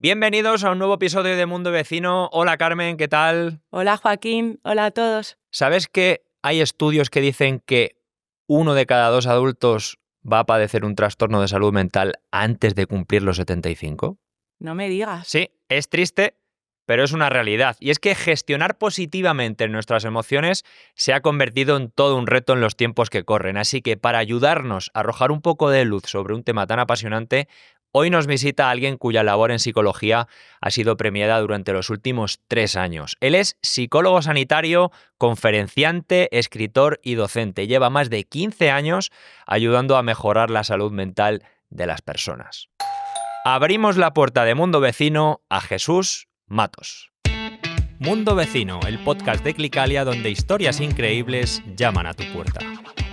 Bienvenidos a un nuevo episodio de Mundo Vecino. Hola Carmen, ¿qué tal? Hola Joaquín, hola a todos. ¿Sabes que hay estudios que dicen que 1 de cada 2 adultos va a padecer un trastorno de salud mental antes de cumplir los 75? No me digas. Sí, es triste, pero es una realidad. Y es que gestionar positivamente nuestras emociones se ha convertido en todo un reto en los tiempos que corren. Así que para ayudarnos a arrojar un poco de luz sobre un tema tan apasionante, hoy nos visita alguien cuya labor en psicología ha sido premiada durante los últimos 3 años. Él es psicólogo sanitario, conferenciante, escritor y docente. Lleva más de 15 años ayudando a mejorar la salud mental de las personas. Abrimos la puerta de Mundo Vecino a Jesús Matos. Mundo Vecino, el podcast de Clicalia donde historias increíbles llaman a tu puerta.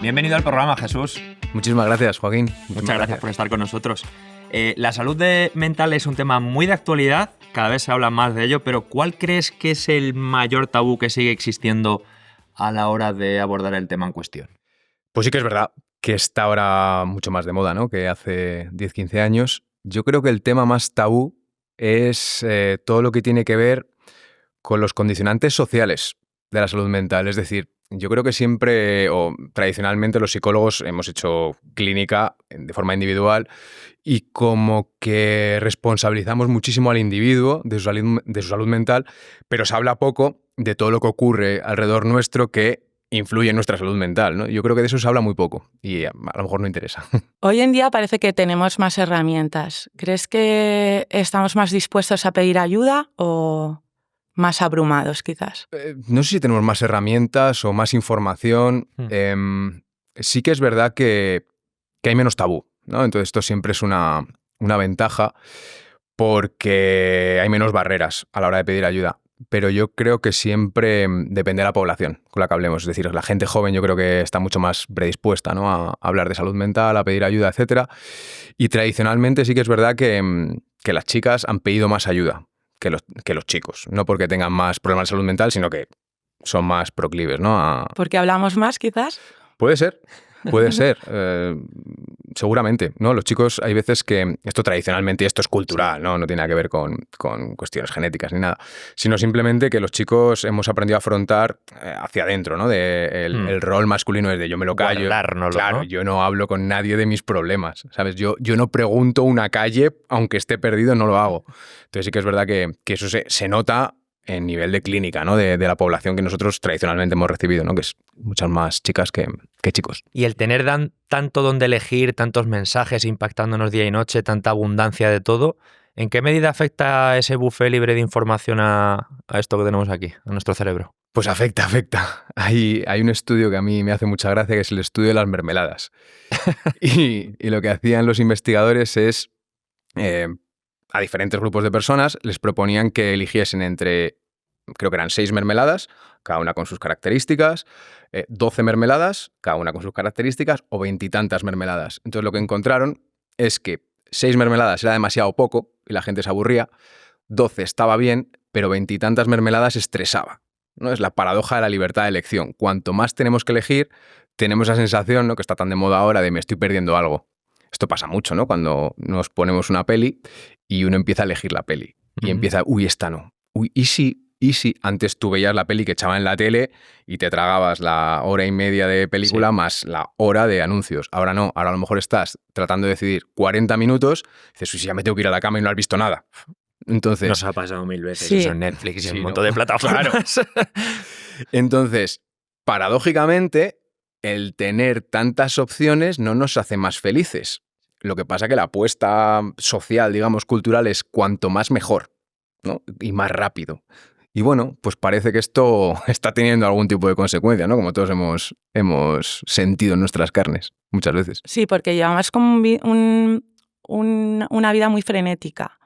Bienvenido al programa, Jesús. Muchísimas gracias, Joaquín. Muchas gracias por estar con nosotros. La salud mental es un tema muy de actualidad, cada vez se habla más de ello, pero ¿cuál crees que es el mayor tabú que sigue existiendo a la hora de abordar el tema en cuestión? Pues sí que es verdad que está ahora mucho más de moda, ¿no?, que hace 10-15 años. Yo creo que el tema más tabú es todo lo que tiene que ver con los condicionantes sociales de la salud mental. Es decir, yo creo que siempre o tradicionalmente los psicólogos hemos hecho clínica de forma individual y como que responsabilizamos muchísimo al individuo de su salud mental, pero se habla poco de todo lo que ocurre alrededor nuestro que influye en nuestra salud mental, ¿no? Yo creo que de eso se habla muy poco y a lo mejor no interesa. Hoy en día parece que tenemos más herramientas. ¿Crees que estamos más dispuestos a pedir ayuda o más abrumados, quizás? No sé si tenemos más herramientas o más información. Sí que es verdad que hay menos tabú, ¿no? Entonces esto siempre es una ventaja porque hay menos barreras a la hora de pedir ayuda. Pero yo creo que siempre depende de la población con la que hablemos. Es decir, la gente joven yo creo que está mucho más predispuesta, ¿no?, a hablar de salud mental, a pedir ayuda, etc. Y tradicionalmente sí que es verdad que las chicas han pedido más ayuda que los chicos. No porque tengan más problemas de salud mental, sino que son más proclives, ¿no? ¿Porque hablamos más, quizás? Puede ser. Seguramente, ¿no? Los chicos hay veces que esto tradicionalmente, y esto es cultural, ¿no? No tiene nada que ver con cuestiones genéticas ni nada, sino simplemente que los chicos hemos aprendido a afrontar hacia adentro, ¿no? El rol masculino es de yo me lo callo. Claro, ¿no? Yo no hablo con nadie de mis problemas, ¿sabes? Yo no pregunto una calle, aunque esté perdido, no lo hago. Entonces sí que es verdad que eso se nota en nivel de clínica, ¿no?, de la población que nosotros tradicionalmente hemos recibido, ¿no?, que es muchas más chicas que chicos. Y el tener tanto donde elegir, tantos mensajes impactándonos día y noche, tanta abundancia de todo, ¿en qué medida afecta ese buffet libre de información a esto que tenemos aquí, a nuestro cerebro? Pues afecta. Hay un estudio que a mí me hace mucha gracia, que es el estudio de las mermeladas. y lo que hacían los investigadores es a diferentes grupos de personas les proponían que eligiesen entre, creo que eran 6 mermeladas, cada una con sus características, 12 mermeladas, cada una con sus características, o 20 y tantas mermeladas. Entonces lo que encontraron es que 6 mermeladas era demasiado poco y la gente se aburría, 12 estaba bien, pero 20 y tantas mermeladas estresaba, ¿no? Es la paradoja de la libertad de elección. Cuanto más tenemos que elegir, tenemos esa sensación, ¿no?, que está tan de moda ahora, de me estoy perdiendo algo. Esto pasa mucho, ¿no?, cuando nos ponemos una peli y uno empieza a elegir la peli. Y empieza, esta no. ¿Y si antes tú veías la peli que echaban en la tele y te tragabas la hora y media de película más la hora de anuncios? Ahora no, ahora a lo mejor estás tratando de decidir 40 minutos, dices, ya me tengo que ir a la cama y no has visto nada. Entonces, nos ha pasado 1000 veces sí. eso en Netflix y en un montón de plataformas. Claro. Entonces, paradójicamente, el tener tantas opciones no nos hace más felices. Lo que pasa es que la apuesta social, digamos, cultural, es cuanto más mejor, ¿no?, y más rápido. Y bueno, pues parece que esto está teniendo algún tipo de consecuencia, ¿no?, como todos hemos sentido en nuestras carnes muchas veces. Sí, porque llevamos como una vida muy frenética.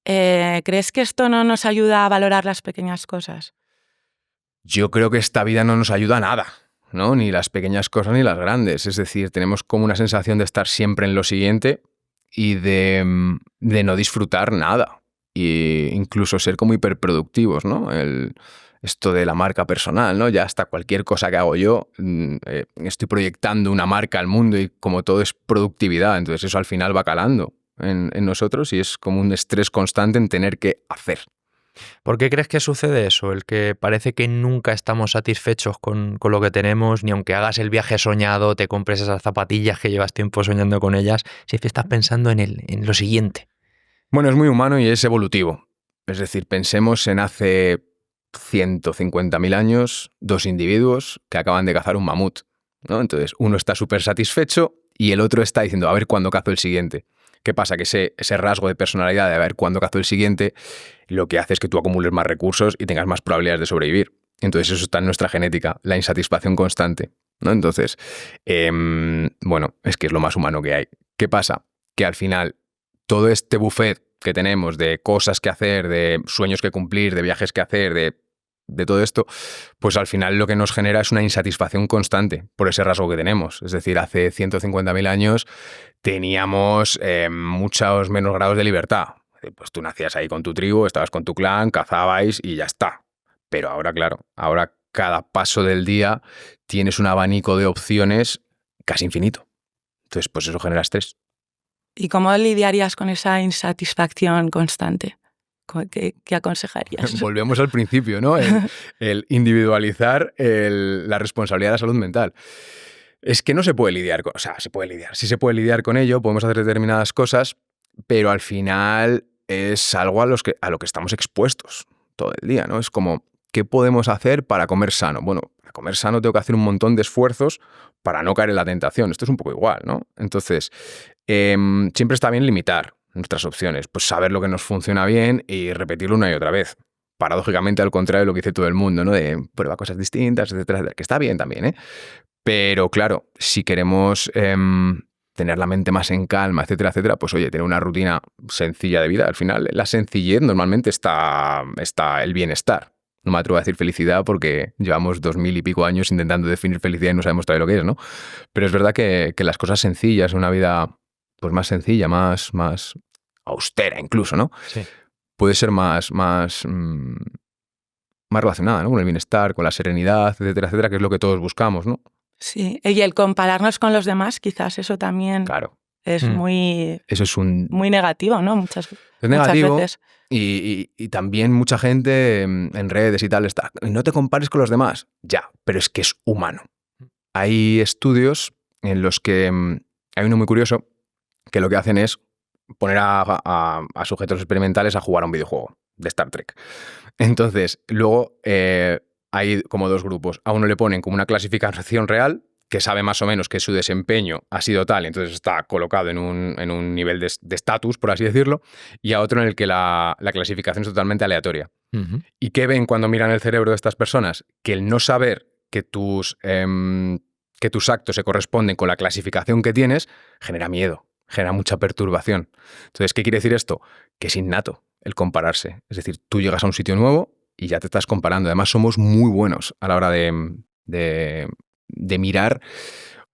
¿Crees que esto no nos ayuda a valorar las pequeñas cosas? Yo creo que esta vida no nos ayuda a nada, ¿no?, ni las pequeñas cosas ni las grandes. Es decir, tenemos como una sensación de estar siempre en lo siguiente y de no disfrutar nada. E incluso ser como hiperproductivos, ¿no? Esto de la marca personal, ¿no? Ya hasta cualquier cosa que hago yo, estoy proyectando una marca al mundo y como todo es productividad, entonces eso al final va calando en nosotros y es como un estrés constante en tener que hacer. ¿Por qué crees que sucede eso? El que parece que nunca estamos satisfechos con lo que tenemos, ni aunque hagas el viaje soñado, te compres esas zapatillas que llevas tiempo soñando con ellas, siempre estás pensando en lo siguiente. Bueno, es muy humano y es evolutivo. Es decir, pensemos en hace 150.000 años, dos individuos que acaban de cazar un mamut, ¿no? Entonces, uno está súper satisfecho y el otro está diciendo, a ver cuándo cazo el siguiente. ¿Qué pasa? Que ese rasgo de personalidad de a ver cuándo cazo el siguiente, lo que hace es que tú acumules más recursos y tengas más probabilidades de sobrevivir. Entonces, eso está en nuestra genética, la insatisfacción constante, ¿no? Entonces, bueno, es que es lo más humano que hay. ¿Qué pasa? Que al final, todo este buffet que tenemos de cosas que hacer, de sueños que cumplir, de viajes que hacer, de todo esto, pues al final lo que nos genera es una insatisfacción constante por ese rasgo que tenemos. Es decir, hace 150.000 años teníamos muchos menos grados de libertad. Pues tú nacías ahí con tu tribu, estabas con tu clan, cazabais y ya está. Pero ahora, claro, ahora cada paso del día tienes un abanico de opciones casi infinito. Entonces, pues eso genera estrés. ¿Y cómo lidiarías con esa insatisfacción constante? ¿Qué aconsejarías? Volvemos al principio, ¿no? El individualizar la responsabilidad de la salud mental. Es que no se puede lidiar con... O sea, se puede lidiar. Sí se puede lidiar con ello, podemos hacer determinadas cosas, pero al final es algo a lo que estamos expuestos todo el día, ¿no? Es como, ¿qué podemos hacer para comer sano? Bueno, para comer sano tengo que hacer un montón de esfuerzos para no caer en la tentación. Esto es un poco igual, ¿no? Entonces, siempre está bien limitar nuestras opciones, pues saber lo que nos funciona bien y repetirlo una y otra vez. Paradójicamente, al contrario de lo que dice todo el mundo, ¿no? De prueba cosas distintas, etcétera, etcétera, que está bien también, ¿eh? Pero claro, si queremos tener la mente más en calma, etcétera, etcétera, pues oye, tener una rutina sencilla de vida. Al final, la sencillez normalmente está el bienestar. No me atrevo a decir felicidad porque llevamos 2000 y pico años intentando definir felicidad y no sabemos todavía lo que es, ¿no? Pero es verdad que las cosas sencillas, una vida pues más sencilla, más austera incluso, ¿no? Sí. Puede ser más relacionada, ¿no? Con el bienestar, con la serenidad, etcétera, etcétera, que es lo que todos buscamos, ¿no? Sí, y el compararnos con los demás, quizás eso también Claro. es muy Eso es muy negativo, ¿no? Muchas negativo veces. y también mucha gente en redes y tal está, no te compares con los demás. Ya, pero es que es humano. Hay estudios en los que hay uno muy curioso que lo que hacen es poner a sujetos experimentales a jugar a un videojuego de Star Trek. Entonces, luego hay como dos grupos. A uno le ponen como una clasificación real, que sabe más o menos que su desempeño ha sido tal, entonces está colocado en un nivel de estatus, por así decirlo, y a otro en el que la clasificación es totalmente aleatoria. Uh-huh. ¿Y qué ven cuando miran el cerebro de estas personas? Que el no saber que tus actos se corresponden con la clasificación que tienes genera miedo, genera mucha perturbación. Entonces, ¿qué quiere decir esto? Que es innato el compararse. Es decir, tú llegas a un sitio nuevo y ya te estás comparando. Además, somos muy buenos a la hora de mirar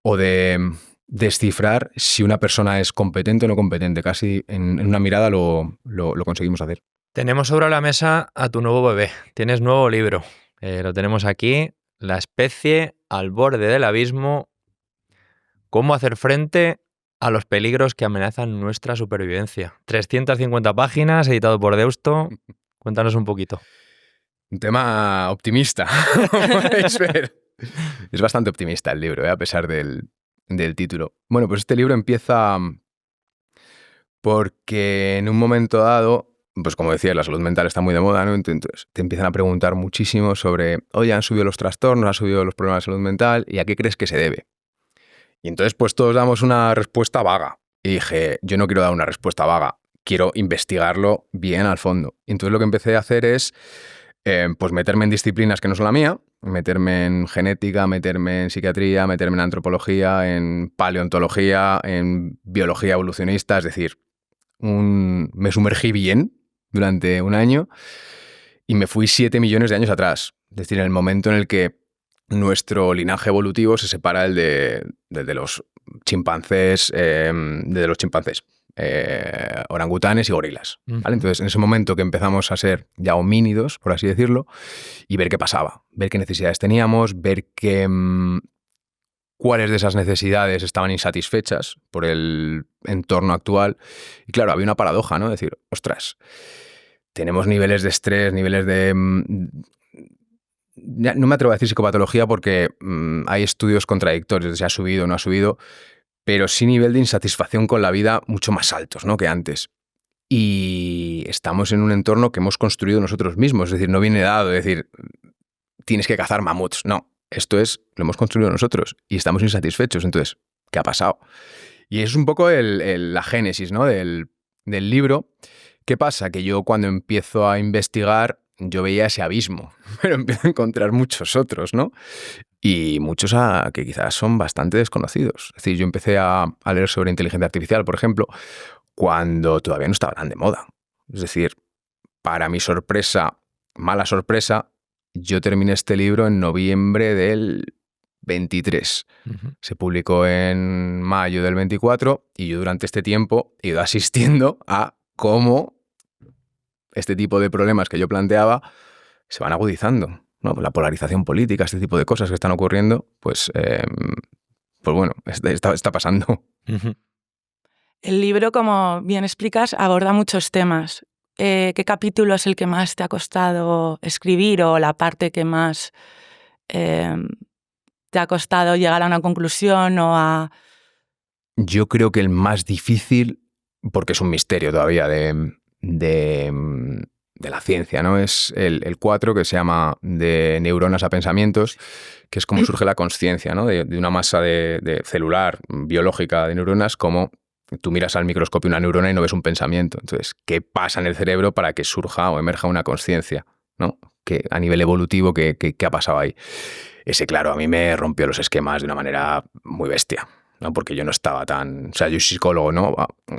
o de descifrar si una persona es competente o no competente. Casi en una mirada lo conseguimos hacer. Tenemos sobre la mesa a tu nuevo bebé. Tienes nuevo libro. Lo tenemos aquí. La especie al borde del abismo. ¿Cómo hacer frente a los peligros que amenazan nuestra supervivencia? 350 páginas, editado por Deusto. Cuéntanos un poquito. Un tema optimista, como podéis ver. Es bastante optimista el libro, a pesar del título. Bueno, pues este libro empieza porque en un momento dado, pues como decía, la salud mental está muy de moda, ¿no? Entonces te empiezan a preguntar muchísimo sobre, oye, han subido los trastornos, han subido los problemas de salud mental, ¿y a qué crees que se debe? Y entonces pues todos damos una respuesta vaga. Y dije, yo no quiero dar una respuesta vaga, quiero investigarlo bien al fondo. Y entonces lo que empecé a hacer es pues meterme en disciplinas que no son la mía, meterme en genética, meterme en psiquiatría, meterme en antropología, en paleontología, en biología evolucionista, es decir, me sumergí bien durante un año y me fui 7 millones de años atrás. Es decir, en el momento en el que nuestro linaje evolutivo se separa del de los chimpancés, orangutanes y gorilas, ¿vale? Entonces, en ese momento que empezamos a ser ya homínidos, por así decirlo, y ver qué pasaba, ver qué necesidades teníamos, ver qué cuáles de esas necesidades estaban insatisfechas por el entorno actual. Y claro, había una paradoja, ¿no? Decir, ostras, tenemos niveles de estrés, niveles de... no me atrevo a decir psicopatología porque hay estudios contradictorios de si ha subido o no ha subido, pero sí nivel de insatisfacción con la vida mucho más altos, ¿no?, que antes. Y estamos en un entorno que hemos construido nosotros mismos, es decir, no viene dado, es decir, tienes que cazar mamuts, no, esto es, lo hemos construido nosotros y estamos insatisfechos, entonces, ¿qué ha pasado? Y es un poco la génesis, ¿no?, del libro. ¿Qué pasa? Que yo cuando empiezo a investigar, yo veía ese abismo, pero empiezo a encontrar muchos otros, ¿no? Y muchos que quizás son bastante desconocidos. Es decir, yo empecé a leer sobre inteligencia artificial, por ejemplo, cuando todavía no estaba tan de moda. Es decir, para mi sorpresa, mala sorpresa, yo terminé este libro en noviembre del 23. Se publicó en mayo del 24 y yo durante este tiempo he ido asistiendo a cómo este tipo de problemas que yo planteaba se van agudizando, ¿no? La polarización política, este tipo de cosas que están ocurriendo, pues bueno, está pasando. El libro, como bien explicas, aborda muchos temas. ¿Qué capítulo es el que más te ha costado escribir o la parte que más te ha costado llegar a una conclusión o a...? Yo creo que el más difícil, porque es un misterio todavía de la ciencia, ¿no?, es el 4, que se llama De neuronas a pensamientos, que es como surge la consciencia, ¿no?, de una masa de celular, biológica de neuronas, como tú miras al microscopio una neurona y no ves un pensamiento. Entonces, ¿qué pasa en el cerebro para que surja o emerja una consciencia, ¿no?, que a nivel evolutivo, ¿qué ha pasado ahí? Ese, claro, a mí me rompió los esquemas de una manera muy bestia, ¿no? Porque yo no estaba tan... O sea, yo soy psicólogo, ¿no?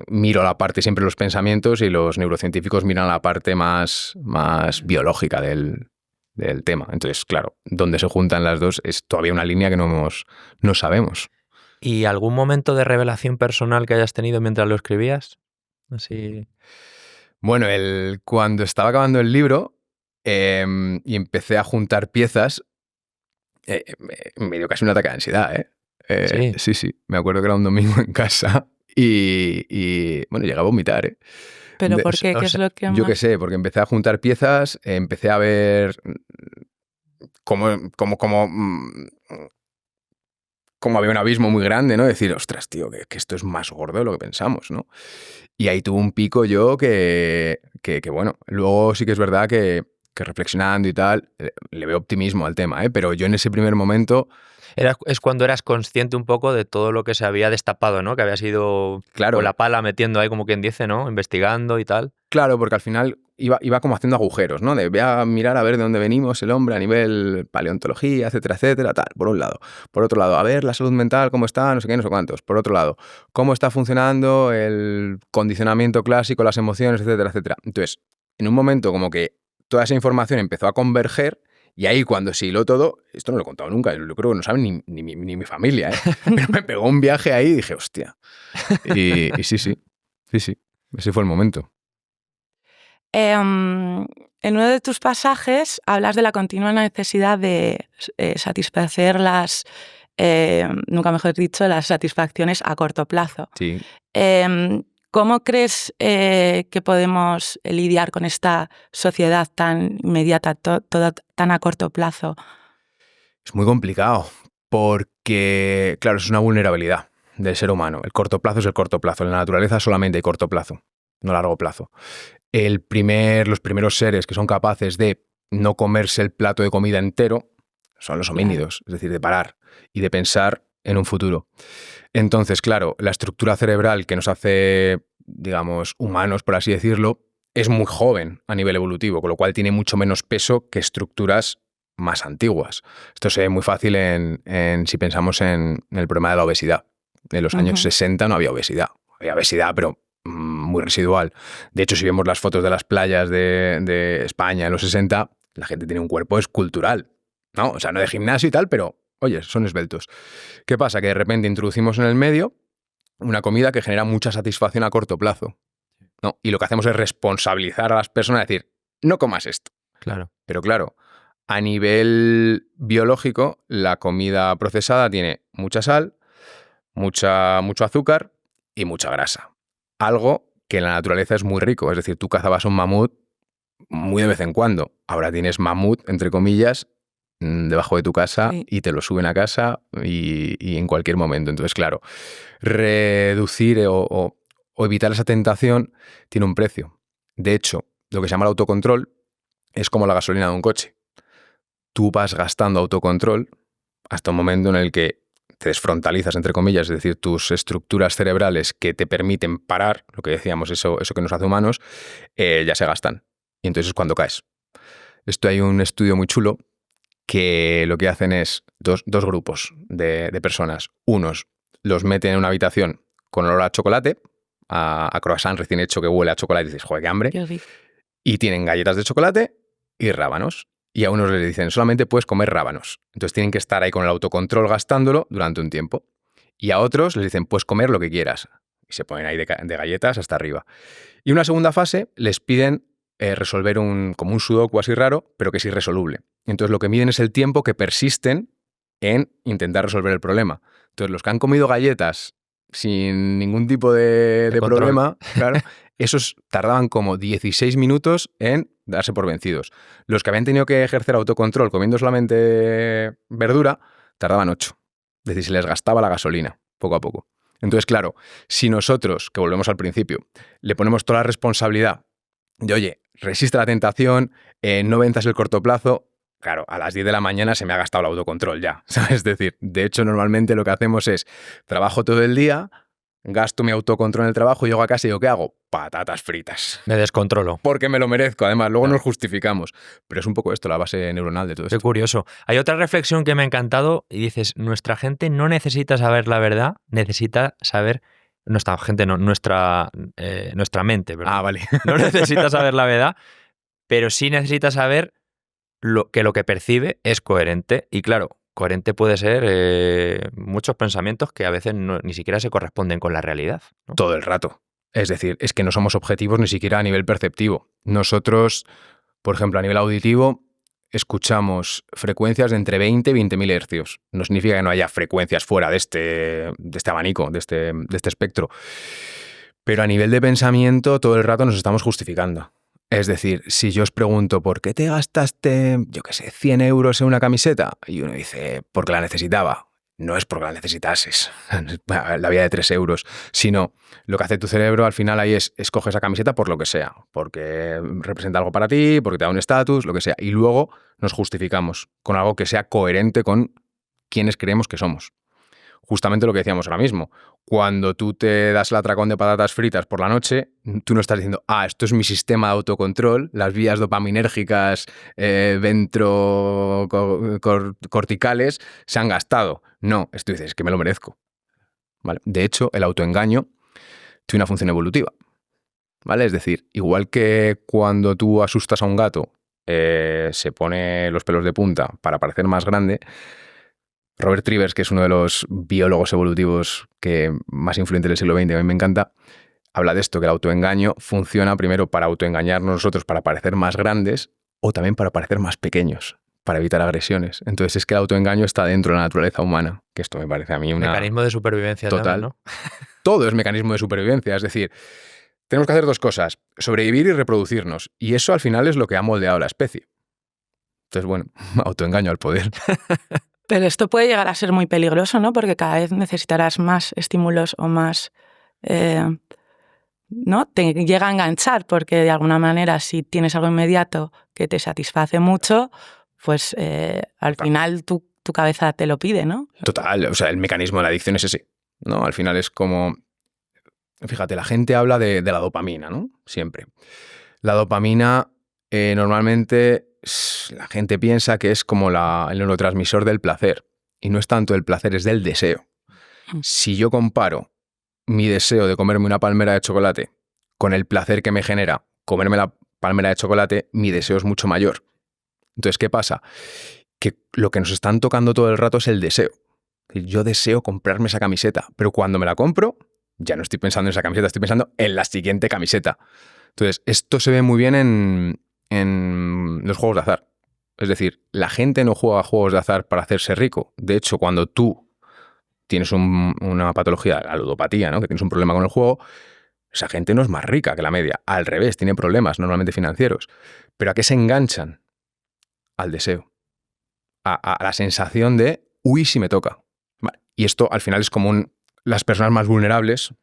Miro la parte siempre de los pensamientos y los neurocientíficos miran la parte más biológica del tema. Entonces, claro, donde se juntan las dos es todavía una línea que no sabemos. ¿Y algún momento de revelación personal que hayas tenido mientras lo escribías? Así... Bueno, cuando estaba acabando el libro y empecé a juntar piezas, me dio casi un ataque de ansiedad, ¿eh? Sí. Me acuerdo que era un domingo en casa y bueno, llegué a vomitar, ¿eh? ¿Pero por qué? ¿Qué es lo que más...? Yo qué sé, porque empecé a juntar piezas, empecé a ver cómo había un abismo muy grande, ¿no? Decir, ostras, tío, que esto es más gordo de lo que pensamos, ¿no? Y ahí tuve un pico yo que bueno, luego sí que es verdad que reflexionando y tal, le veo optimismo al tema, ¿eh? Pero yo en ese primer momento... Es cuando eras consciente un poco de todo lo que se había destapado, ¿no? Que habías ido con la pala metiendo ahí, como quien dice, ¿no? Investigando y tal. Claro, porque al final iba como haciendo agujeros, ¿no? Voy a mirar a ver de dónde venimos el hombre a nivel paleontología, etcétera, etcétera, tal, por un lado. Por otro lado, a ver la salud mental, cómo está, no sé qué, no sé cuántos. Por otro lado, cómo está funcionando el condicionamiento clásico, las emociones, etcétera, etcétera. Entonces, en un momento como que toda esa información empezó a converger. Y ahí cuando se hiló todo, esto no lo he contado nunca, yo creo que no saben ni mi familia, ¿eh? Pero me pegó un viaje ahí y dije, hostia. Y sí, ese fue el momento. En uno de tus pasajes hablas de la continua necesidad de satisfacer nunca mejor dicho, las satisfacciones a corto plazo. Sí. ¿Cómo crees que podemos lidiar con esta sociedad tan inmediata, todo tan a corto plazo? Es muy complicado porque, claro, es una vulnerabilidad del ser humano. El corto plazo es el corto plazo. En la naturaleza solamente hay corto plazo, no largo plazo. Los primeros seres que son capaces de no comerse el plato de comida entero son los homínidos, es decir, de parar y de pensar en un futuro. Entonces, claro, la estructura cerebral que nos hace, digamos, humanos, por así decirlo, es muy joven a nivel evolutivo, con lo cual tiene mucho menos peso que estructuras más antiguas. Esto se ve muy fácil si pensamos en el problema de la obesidad. En los años 60 no había obesidad. Había obesidad, pero muy residual. De hecho, si vemos las fotos de las playas de España en los 60, la gente tiene un cuerpo escultural, ¿no? O sea, no de gimnasio y tal, pero, oye, son esbeltos. ¿Qué pasa? Que de repente introducimos en el medio una comida que genera mucha satisfacción a corto plazo, ¿no? Y lo que hacemos es responsabilizar a las personas, decir, no comas esto. Claro. Pero claro, A nivel biológico, la comida procesada tiene mucha sal, mucho azúcar y mucha grasa. Algo que en la naturaleza es muy rico. Es decir, tú cazabas un mamut muy de vez en cuando. Ahora tienes mamut, entre comillas, debajo de tu casa y te lo suben a casa y en cualquier momento. Entonces, claro, reducir o evitar esa tentación tiene un precio. De hecho, lo que se llama el autocontrol es como la gasolina de un coche. Tú vas gastando autocontrol hasta un momento en el que te desfrontalizas, entre comillas, es decir, tus estructuras cerebrales que te permiten parar, lo que decíamos, eso que nos hace humanos, ya se gastan. Y entonces es cuando caes. Esto hay un estudio muy chulo que lo que hacen es dos grupos de personas. Unos los meten en una habitación con olor a chocolate, a croissant recién hecho que huele a chocolate y dices, joder, qué hambre. Qué rico. Y tienen galletas de chocolate y rábanos. Y a unos les dicen, solamente puedes comer rábanos. Entonces tienen que estar ahí con el autocontrol gastándolo durante un tiempo. Y a otros les dicen, puedes comer lo que quieras. Y se ponen ahí de galletas hasta arriba. Y una segunda fase les piden resolver como un sudoku así raro, pero que es irresoluble. Entonces lo que miden es el tiempo que persisten en intentar resolver el problema. Entonces los que han comido galletas sin ningún tipo de problema, claro, esos tardaban como 16 minutos en darse por vencidos. Los que habían tenido que ejercer autocontrol comiendo solamente verdura, tardaban 8. Es decir, se les gastaba la gasolina, poco a poco. Entonces, claro, si nosotros, que volvemos al principio, le ponemos toda la responsabilidad de, oye, resiste la tentación, no venzas el corto plazo, claro, a las 10 de la mañana se me ha gastado el autocontrol ya, ¿sabes? Es decir, de hecho, normalmente lo que hacemos es, trabajo todo el día, gasto mi autocontrol en el trabajo y llego a casa y digo, ¿qué hago? Patatas fritas. Me descontrolo. Porque me lo merezco, además, luego nos justificamos. Pero es un poco esto, la base neuronal de todo esto. Qué curioso. Hay otra reflexión que me ha encantado y dices, nuestra gente no necesita saber la verdad, necesita saber... Nuestra gente, no, nuestra mente, ¿verdad? Ah, vale. No necesita saber la verdad, pero sí necesita saber lo que percibe es coherente. Y claro, coherente puede ser muchos pensamientos que a veces ni siquiera se corresponden con la realidad, ¿no? Todo el rato. Es decir, es que no somos objetivos ni siquiera a nivel perceptivo. Nosotros, por ejemplo, a nivel auditivo, escuchamos frecuencias de entre 20 y 20.000 hercios. No significa que no haya frecuencias fuera de este abanico, de este espectro. Pero a nivel de pensamiento, todo el rato nos estamos justificando. Es decir, si yo os pregunto, ¿por qué te gastaste, yo qué sé, 100 euros en una camiseta? Y uno dice, porque la necesitaba. No es porque la necesitases, la vida de 3 euros, sino lo que hace tu cerebro al final ahí es escoge esa camiseta por lo que sea, porque representa algo para ti, porque te da un estatus, lo que sea. Y luego nos justificamos con algo que sea coherente con quienes creemos que somos. Justamente lo que decíamos ahora mismo. Cuando tú te das el atracón de patatas fritas por la noche, tú no estás diciendo, esto es mi sistema de autocontrol, las vías dopaminérgicas ventrocorticales se han gastado. No, esto dices, que me lo merezco. ¿Vale? De hecho, el autoengaño tiene una función evolutiva. ¿Vale? Es decir, igual que cuando tú asustas a un gato, se pone los pelos de punta para parecer más grande, Robert Trivers, que es uno de los biólogos evolutivos más influyentes del siglo XX, a mí me encanta, habla de esto, que el autoengaño funciona primero para autoengañarnos nosotros, para parecer más grandes, o también para parecer más pequeños, para evitar agresiones. Entonces es que el autoengaño está dentro de la naturaleza humana, que esto me parece a mí una... Mecanismo de supervivencia total, también, ¿no? Todo es mecanismo de supervivencia, es decir, tenemos que hacer dos cosas, sobrevivir y reproducirnos, y eso al final es lo que ha moldeado la especie. Entonces, bueno, autoengaño al poder. Pero esto puede llegar a ser muy peligroso, ¿no? Porque cada vez necesitarás más estímulos o más... ¿no? Te llega a enganchar, porque de alguna manera si tienes algo inmediato que te satisface mucho, pues al final tu cabeza te lo pide, ¿no? Total, o sea, el mecanismo de la adicción es ese, ¿no? Al final es como... Fíjate, la gente habla de la dopamina, ¿no? Siempre. La dopamina normalmente... La gente piensa que es como el neurotransmisor del placer. Y no es tanto el placer, es del deseo. Si yo comparo mi deseo de comerme una palmera de chocolate con el placer que me genera comerme la palmera de chocolate, mi deseo es mucho mayor. Entonces, ¿qué pasa? Que lo que nos están tocando todo el rato es el deseo. Yo deseo comprarme esa camiseta, pero cuando me la compro, ya no estoy pensando en esa camiseta, estoy pensando en la siguiente camiseta. Entonces, esto se ve muy bien en los juegos de azar. Es decir, la gente no juega juegos de azar para hacerse rico. De hecho, cuando tú tienes una patología, la ludopatía, ¿no? Que tienes un problema con el juego, esa gente no es más rica que la media. Al revés, tiene problemas normalmente financieros. ¿Pero a qué se enganchan? Al deseo. A la sensación de, uy, si me toca. Vale. Y esto al final es como las personas más vulnerables,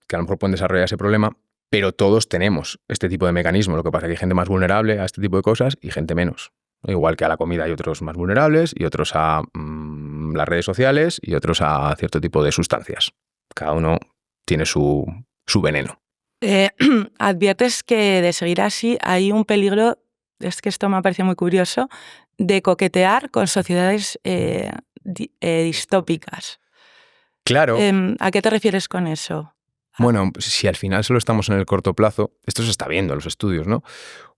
que a lo mejor pueden desarrollar ese problema, pero todos tenemos este tipo de mecanismo. Lo que pasa es que hay gente más vulnerable a este tipo de cosas y gente menos. Igual que a la comida hay otros más vulnerables y otros a las redes sociales y otros a cierto tipo de sustancias. Cada uno tiene su veneno. Adviertes que de seguir así hay un peligro, es que esto me ha parecido muy curioso, de coquetear con sociedades distópicas. Claro. ¿A qué te refieres con eso? Bueno, si al final solo estamos en el corto plazo, esto se está viendo en los estudios, ¿no?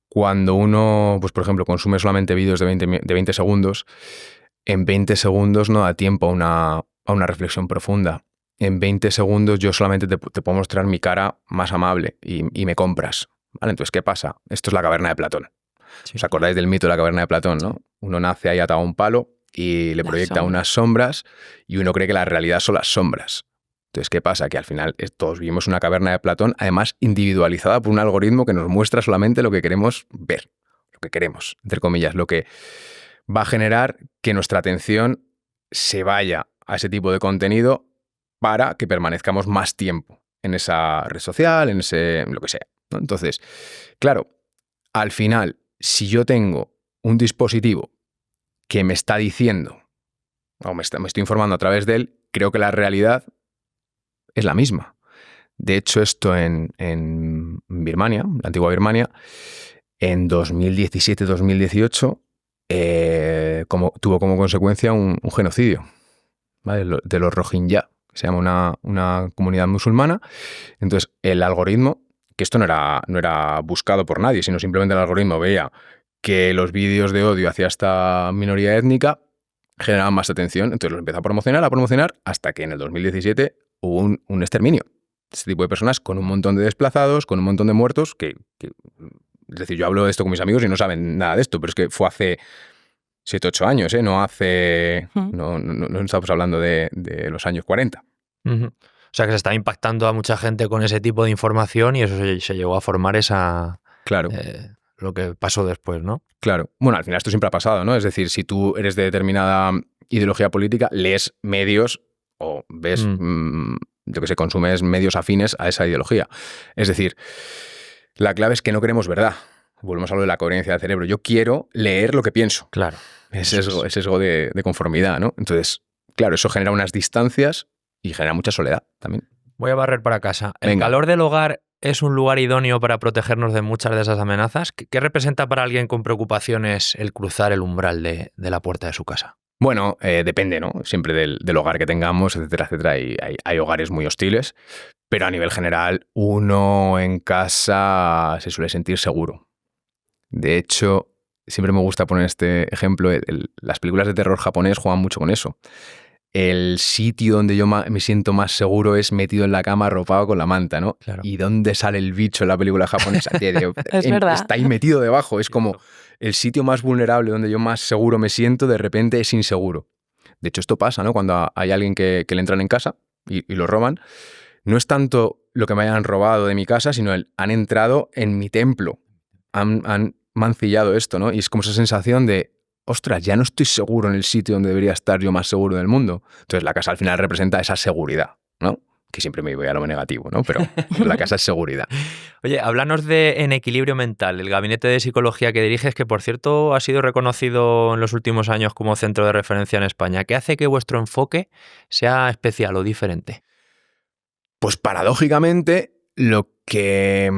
Cuando uno, pues por ejemplo, consume solamente vídeos de 20 segundos, en 20 segundos no da tiempo a una reflexión profunda. En 20 segundos yo solamente te puedo mostrar mi cara más amable y me compras. ¿Vale? Entonces, ¿qué pasa? Esto es la caverna de Platón. Sí. ¿Os acordáis del mito de la caverna de Platón, no? Uno nace ahí atado a un palo y le proyecta unas sombras y uno cree que la realidad son las sombras. Entonces, ¿qué pasa? Que al final todos vivimos una caverna de Platón, además individualizada por un algoritmo que nos muestra solamente lo que queremos ver, lo que queremos, entre comillas, lo que va a generar que nuestra atención se vaya a ese tipo de contenido para que permanezcamos más tiempo en esa red social, en lo que sea, ¿no? Entonces, claro, al final, si yo tengo un dispositivo que me está diciendo, o me estoy informando a través de él, creo que la realidad es la misma. De hecho, esto en Birmania, la antigua Birmania, en 2017-2018, tuvo como consecuencia un genocidio, ¿vale? De los Rohingya, que se llama una comunidad musulmana. Entonces, el algoritmo, que esto no era buscado por nadie, sino simplemente el algoritmo veía que los vídeos de odio hacia esta minoría étnica generaban más atención, entonces los empezó a promocionar, hasta que en el 2017 hubo un exterminio. Este tipo de personas con un montón de desplazados, con un montón de muertos, es decir, yo hablo de esto con mis amigos y no saben nada de esto, pero es que fue hace 7, 8 años, no estamos hablando de los años 40. Uh-huh. O sea, que se está impactando a mucha gente con ese tipo de información y eso se llegó a formar Claro. Lo que pasó después, ¿no? Claro. Bueno, al final esto siempre ha pasado, ¿no? Es decir, si tú eres de determinada ideología política, lees medios o ves, consumes medios afines a esa ideología. Es decir, la clave es que no queremos verdad. Volvemos a lo de la coherencia del cerebro. Yo quiero leer lo que pienso. Claro. Es sesgo de conformidad, ¿no? Entonces, claro, eso genera unas distancias y genera mucha soledad también. Voy a barrer para casa. ¿El Venga. calor del hogar es un lugar idóneo para protegernos de muchas de esas amenazas? ¿Qué representa para alguien con preocupaciones el cruzar el umbral de la puerta de su casa? Bueno, depende, ¿no? Siempre del hogar que tengamos, etcétera, etcétera. Y hay hogares muy hostiles, pero a nivel general, uno en casa se suele sentir seguro. De hecho, siempre me gusta poner este ejemplo. Las películas de terror japonés juegan mucho con eso. El sitio donde yo me siento más seguro es metido en la cama arropado con la manta, ¿no? Claro. ¿Y dónde sale el bicho en la película japonesa? Es verdad. Está ahí metido debajo. Es como el sitio más vulnerable donde yo más seguro me siento, de repente es inseguro. De hecho, esto pasa, ¿no? Cuando hay alguien que le entran en casa y lo roban, no es tanto lo que me hayan robado de mi casa, sino han entrado en mi templo. Han mancillado esto, ¿no? Y es como esa sensación de, ostras, ya no estoy seguro en el sitio donde debería estar yo más seguro del mundo. Entonces la casa al final representa esa seguridad, ¿no? Que siempre me voy a lo negativo, ¿no? Pero la casa es seguridad. Oye, háblanos de En Equilibrio Mental, el gabinete de psicología que diriges, que por cierto ha sido reconocido en los últimos años como centro de referencia en España. ¿Qué hace que vuestro enfoque sea especial o diferente? Pues paradójicamente, lo que...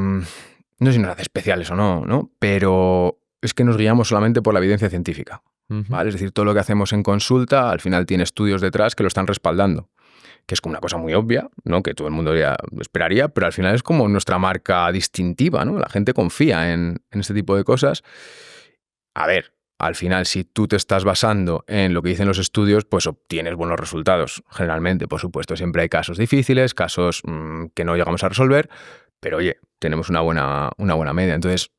No sé si nos hace especiales o no, ¿no? Pero es que nos guiamos solamente por la evidencia científica, ¿vale? Es decir, todo lo que hacemos en consulta, al final tiene estudios detrás que lo están respaldando, que es como una cosa muy obvia, ¿no? Que todo el mundo ya esperaría, pero al final es como nuestra marca distintiva, ¿no? La gente confía en este tipo de cosas. A ver, al final, si tú te estás basando en lo que dicen los estudios, pues obtienes buenos resultados. Generalmente, por supuesto, siempre hay casos difíciles, casos que no llegamos a resolver, pero oye, tenemos una buena media. Entonces,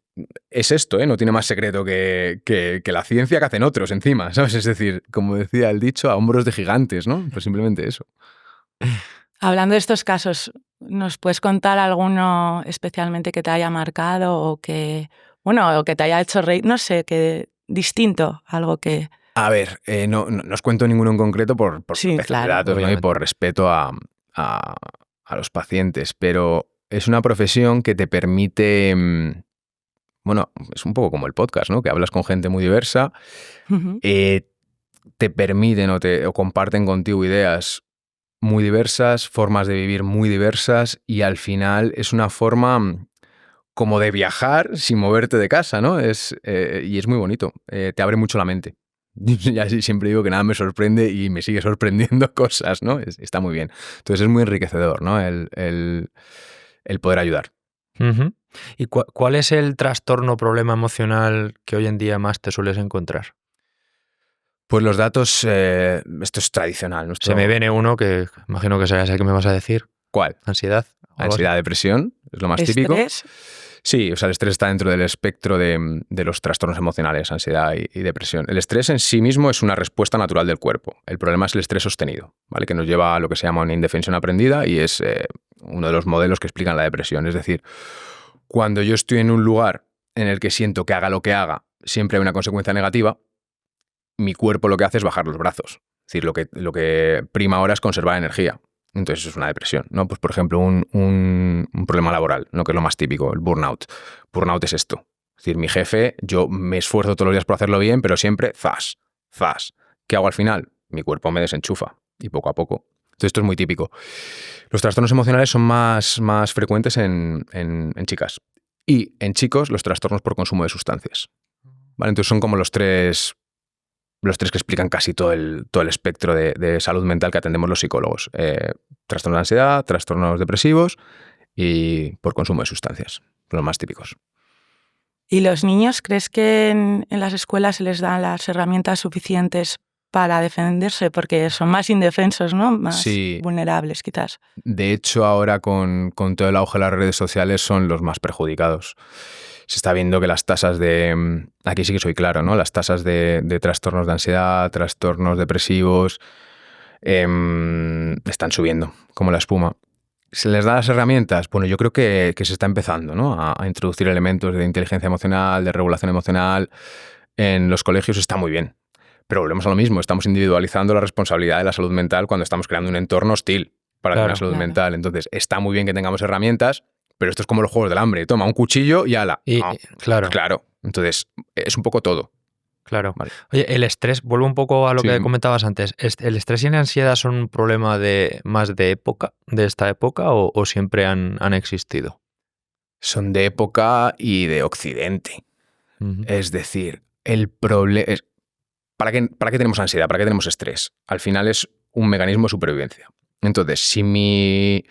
es esto, ¿eh? No tiene más secreto que la ciencia que hacen otros encima, ¿sabes? Es decir, como decía el dicho, a hombros de gigantes, ¿no? Pues simplemente eso. Hablando de estos casos, ¿nos puedes contar alguno especialmente que te haya marcado o que te haya hecho reír? No sé, que distinto, algo que... A ver, no os cuento ninguno en concreto por Sí, protección de claro. datos, ¿no? Y por respeto a los pacientes, pero es una profesión que te permite, bueno, es un poco como el podcast, ¿no? Que hablas con gente muy diversa, Ujú. te permiten o comparten contigo ideas muy diversas, formas de vivir muy diversas, y al final es una forma como de viajar sin moverte de casa, ¿no? Y es muy bonito, te abre mucho la mente. Y así siempre digo que nada me sorprende y me sigue sorprendiendo cosas, ¿no? Está muy bien. Entonces es muy enriquecedor, ¿no? El poder ayudar. Ujú. ¿Y cuál es el trastorno o problema emocional que hoy en día más te sueles encontrar? Pues los datos, esto es tradicional. Se me viene uno que imagino que será el que me vas a decir. ¿Cuál? ¿Ansiedad? ¿Algo así? Ansiedad, depresión, es lo más típico. ¿Estrés? Sí, o sea, el estrés está dentro del espectro de los trastornos emocionales, ansiedad y depresión. El estrés en sí mismo es una respuesta natural del cuerpo. El problema es el estrés sostenido, ¿vale? Que nos lleva a lo que se llama una indefensión aprendida y es uno de los modelos que explican la depresión. Es decir, cuando yo estoy en un lugar en el que siento que haga lo que haga, siempre hay una consecuencia negativa, mi cuerpo lo que hace es bajar los brazos. Es decir, lo que prima ahora es conservar energía. Entonces es una depresión, ¿no? Pues por ejemplo, un problema laboral, ¿no? Que es lo más típico, el burnout. Burnout es esto. Es decir, mi jefe, yo me esfuerzo todos los días por hacerlo bien, pero siempre zas. ¿Qué hago al final? Mi cuerpo me desenchufa y poco a poco. Entonces esto es muy típico. Los trastornos emocionales son más frecuentes en chicas. Y en chicos, los trastornos por consumo de sustancias. ¿Vale? Entonces son como los tres que explican casi todo el espectro de salud mental que atendemos los psicólogos. Trastornos de ansiedad, trastornos depresivos y por consumo de sustancias, los más típicos. ¿Y los niños, crees que en las escuelas se les dan las herramientas suficientes para defenderse? Porque son más indefensos, ¿no? Más Sí. vulnerables, quizás. De hecho, ahora con todo el auge de las redes sociales son los más perjudicados. Se está viendo que las tasas de... Aquí sí que soy claro, ¿no? Las tasas de trastornos de ansiedad, trastornos depresivos, están subiendo como la espuma. ¿Se les da las herramientas? Bueno, yo creo que se está empezando, ¿no? a introducir elementos de inteligencia emocional, de regulación emocional. En los colegios está muy bien. Pero volvemos a lo mismo, estamos individualizando la responsabilidad de la salud mental cuando estamos creando un entorno hostil para Claro. la salud Claro. mental. Entonces, está muy bien que tengamos herramientas, pero esto es como los juegos del hambre. Toma un cuchillo y ala. Y, No, claro, claro. Entonces, es un poco todo. claro. Vale. Oye, el estrés, vuelvo un poco a lo Sí. que comentabas antes. ¿El estrés y la ansiedad son un problema más de época, de esta época, o siempre han existido? Son de época y de Occidente. Ujú. Es decir, el problema es... ¿Para qué tenemos ansiedad? ¿Para qué tenemos estrés? Al final es un mecanismo de supervivencia. Entonces, si mi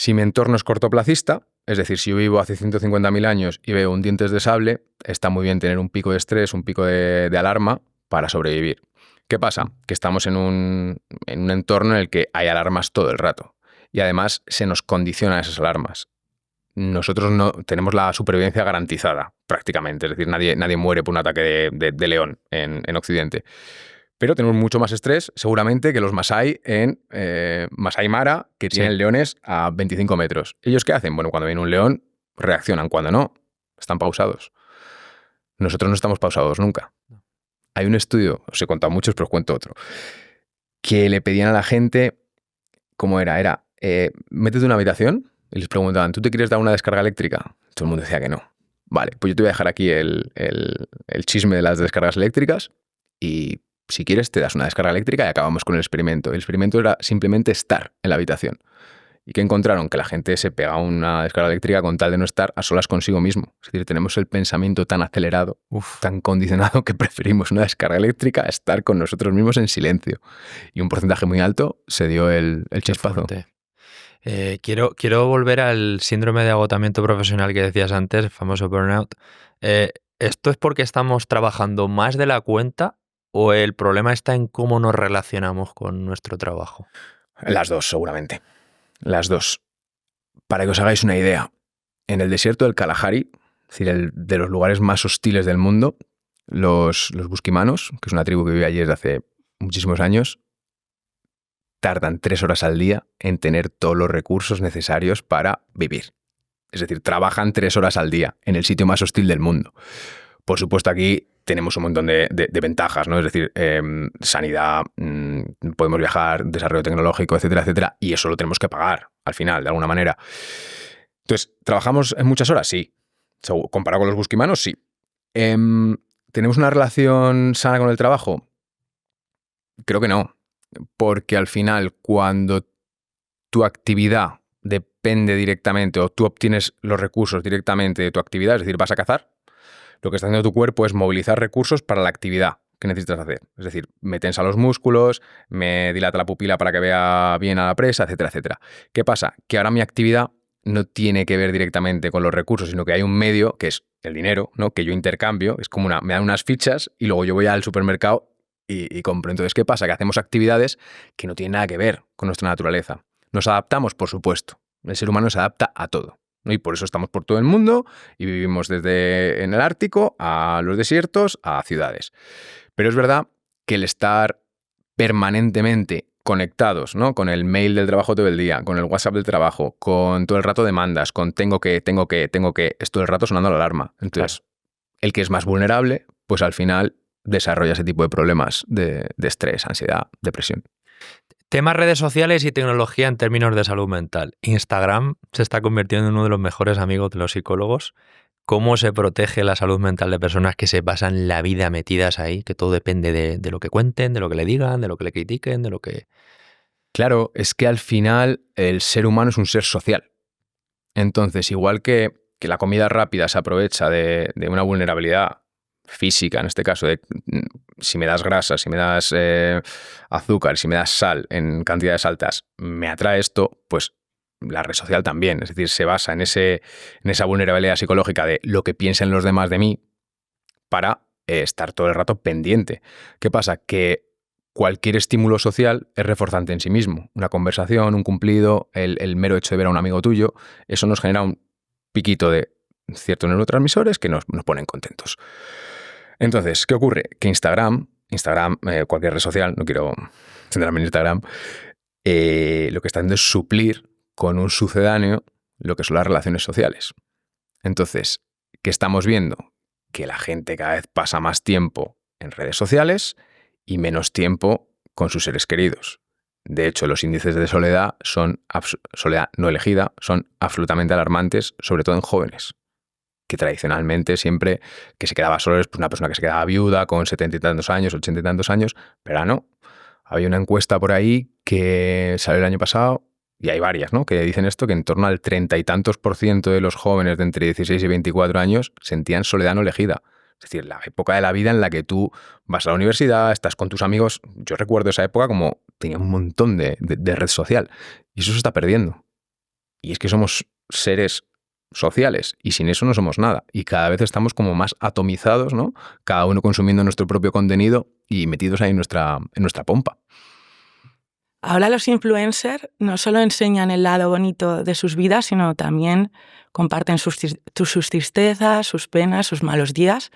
entorno es cortoplacista, es decir, si yo vivo hace 150.000 años y veo un dientes de sable, está muy bien tener un pico de estrés, un pico de alarma para sobrevivir. ¿Qué pasa? Que estamos en un entorno en el que hay alarmas todo el rato. Y además se nos condicionan esas alarmas. Nosotros no tenemos la supervivencia garantizada, prácticamente. Es decir, nadie muere por un ataque de león en Occidente. Pero tenemos mucho más estrés, seguramente, que los Masái en Masái Mara, que tienen Sí. leones a 25 metros. ¿Ellos qué hacen? Bueno, cuando viene un león, reaccionan. Cuando no, están pausados. Nosotros no estamos pausados nunca. Hay un estudio, os he contado muchos, pero os cuento otro, que le pedían a la gente, ¿cómo era? Era, métete en una habitación y les preguntaban, ¿tú te quieres dar una descarga eléctrica? Todo el mundo decía que no. Vale, pues yo te voy a dejar aquí el chisme de las descargas eléctricas y si quieres te das una descarga eléctrica y acabamos con el experimento. El experimento era simplemente estar en la habitación. ¿Y qué encontraron? Que la gente se pega una descarga eléctrica con tal de no estar a solas consigo mismo. Es decir, tenemos el pensamiento tan acelerado, tan condicionado, que preferimos una descarga eléctrica a estar con nosotros mismos en silencio. Y un porcentaje muy alto se dio el chispazo. Quiero volver al síndrome de agotamiento profesional que decías antes, el famoso burnout. ¿Esto es porque estamos trabajando más de la cuenta o el problema está en cómo nos relacionamos con nuestro trabajo? Las dos, seguramente. Las dos. Para que os hagáis una idea, en el desierto del Kalahari, Es decir, de los lugares más hostiles del mundo, los busquimanos, que es una tribu que vive allí desde hace muchísimos años, tardan 3 horas al día en tener todos los recursos necesarios para vivir. Es decir, trabajan 3 horas al día en el sitio más hostil del mundo. Por supuesto, aquí tenemos un montón de ventajas, ¿no? Es decir, sanidad, podemos viajar, desarrollo tecnológico, etcétera, etcétera, y eso lo tenemos que pagar al final, de alguna manera. Entonces, ¿trabajamos en muchas horas? Sí. Comparado con los busquimanos, sí. ¿Tenemos una relación sana con el trabajo? Creo que no. Porque al final, cuando tu actividad depende directamente o tú obtienes los recursos directamente de tu actividad, es decir, vas a cazar, lo que está haciendo tu cuerpo es movilizar recursos para la actividad que necesitas hacer. Es decir, me tensa los músculos, me dilata la pupila para que vea bien a la presa, etcétera, etcétera. ¿Qué pasa? Que ahora mi actividad no tiene que ver directamente con los recursos, sino que hay un medio, que es el dinero, ¿no? Que yo intercambio, es como me dan unas fichas y luego yo voy al supermercado y compro. Entonces, ¿qué pasa? Que hacemos actividades que no tienen nada que ver con nuestra naturaleza. Nos adaptamos, por supuesto. El ser humano se adapta a todo, ¿no? Y por eso estamos por todo el mundo y vivimos desde en el Ártico a los desiertos a ciudades. Pero es verdad que el estar permanentemente conectados, ¿no? Con el mail del trabajo todo el día, con el WhatsApp del trabajo, con todo el rato demandas, con tengo que, es todo el rato sonando la alarma. Entonces, el que es más vulnerable, pues al final desarrolla ese tipo de problemas de estrés, ansiedad, depresión. Temas redes sociales y tecnología en términos de salud mental. Instagram se está convirtiendo en uno de los mejores amigos de los psicólogos. ¿Cómo se protege la salud mental de personas que se pasan la vida metidas ahí? Que todo depende de lo que cuenten, de lo que le digan, de lo que le critiquen, de lo que... Claro, es que al final el ser humano es un ser social. Entonces, igual que la comida rápida se aprovecha de una vulnerabilidad física, en este caso, de si me das grasa, si me das azúcar, si me das sal en cantidades altas, me atrae esto, pues la red social también. Es decir, se basa en esa vulnerabilidad psicológica de lo que piensen los demás de mí para estar todo el rato pendiente. ¿Qué pasa? Que cualquier estímulo social es reforzante en sí mismo. Una conversación, un cumplido, el mero hecho de ver a un amigo tuyo, eso nos genera un piquito de ciertos neurotransmisores que nos ponen contentos. Entonces, ¿qué ocurre? Que Instagram, cualquier red social, no quiero centrarme en Instagram, lo que está haciendo es suplir con un sucedáneo lo que son las relaciones sociales. Entonces, ¿qué estamos viendo? Que la gente cada vez pasa más tiempo en redes sociales y menos tiempo con sus seres queridos. De hecho, los índices de soledad soledad no elegida, son absolutamente alarmantes, sobre todo en jóvenes, que tradicionalmente siempre que se quedaba solo es pues una persona que se quedaba viuda con 70 y tantos años, 80 y tantos años, pero no. Había una encuesta por ahí que salió el año pasado, y hay varias, ¿no?, que dicen esto, que en torno al 30 y tantos % de los jóvenes de entre 16 y 24 años sentían soledad no elegida. Es decir, la época de la vida en la que tú vas a la universidad, estás con tus amigos. Yo recuerdo esa época como tenía un montón de red social, y eso se está perdiendo. Y es que somos seres sociales y sin eso no somos nada. Y cada vez estamos como más atomizados, ¿no? Cada uno consumiendo nuestro propio contenido y metidos ahí en nuestra pompa. Ahora los influencers no solo enseñan el lado bonito de sus vidas, sino también comparten sus tristezas, sus penas, sus malos días.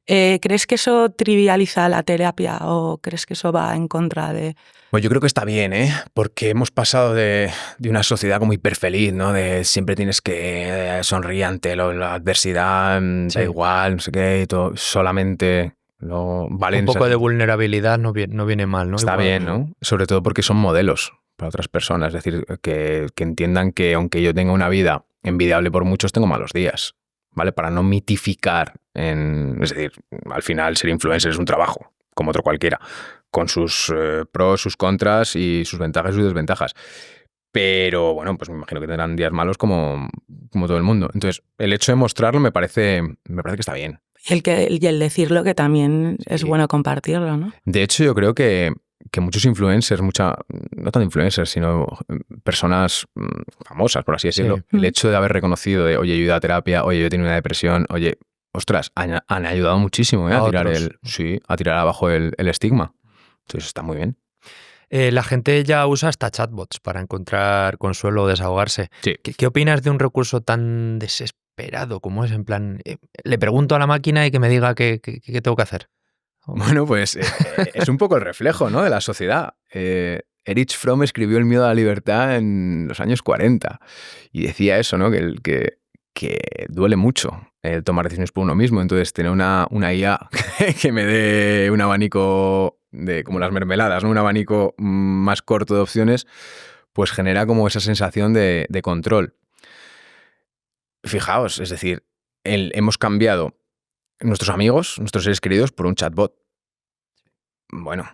¿Crees que eso trivializa la terapia o crees que eso va en contra de...? Pues yo creo que está bien, porque hemos pasado de una sociedad como hiperfeliz, ¿no? De siempre tienes que sonreír ante la adversidad, Sí. da igual, no sé qué, todo, solamente lo valen. Un poco de vulnerabilidad no viene mal, ¿no? Está Igual, bien, ¿no? Sobre todo porque son modelos para otras personas. Es decir, que entiendan que aunque yo tenga una vida envidiable por muchos, tengo malos días, ¿vale? Para no mitificar es decir, al final ser influencer es un trabajo, como otro cualquiera, con sus pros, sus contras y sus ventajas y sus desventajas. Pero bueno, pues me imagino que tendrán días malos como todo el mundo. Entonces, el hecho de mostrarlo me parece que está bien. Y el decirlo, que también es Sí. bueno compartirlo, ¿no? De hecho, yo creo que muchos influencers, no tanto influencers, sino personas famosas, por así decirlo, Sí. el hecho de haber reconocido de, oye, yo he ido a terapia, oye, yo he tenido una depresión, oye, ostras, han ayudado muchísimo a tirar abajo el estigma. Entonces está muy bien. La gente ya usa hasta chatbots para encontrar consuelo o desahogarse. Sí. ¿Qué opinas de un recurso tan desesperado, ¿cómo es? En plan, le pregunto a la máquina y que me diga qué tengo que hacer. Bueno, pues es un poco el reflejo, ¿no?, de la sociedad. Erich Fromm escribió El miedo a la libertad en los años 40 y decía eso, ¿no?, que duele mucho el tomar decisiones por uno mismo. Entonces, tener una IA que me dé un abanico como las mermeladas, ¿no?, un abanico más corto de opciones, pues genera como esa sensación de control. Fijaos, es decir, hemos cambiado nuestros amigos, nuestros seres queridos, por un chatbot. Bueno,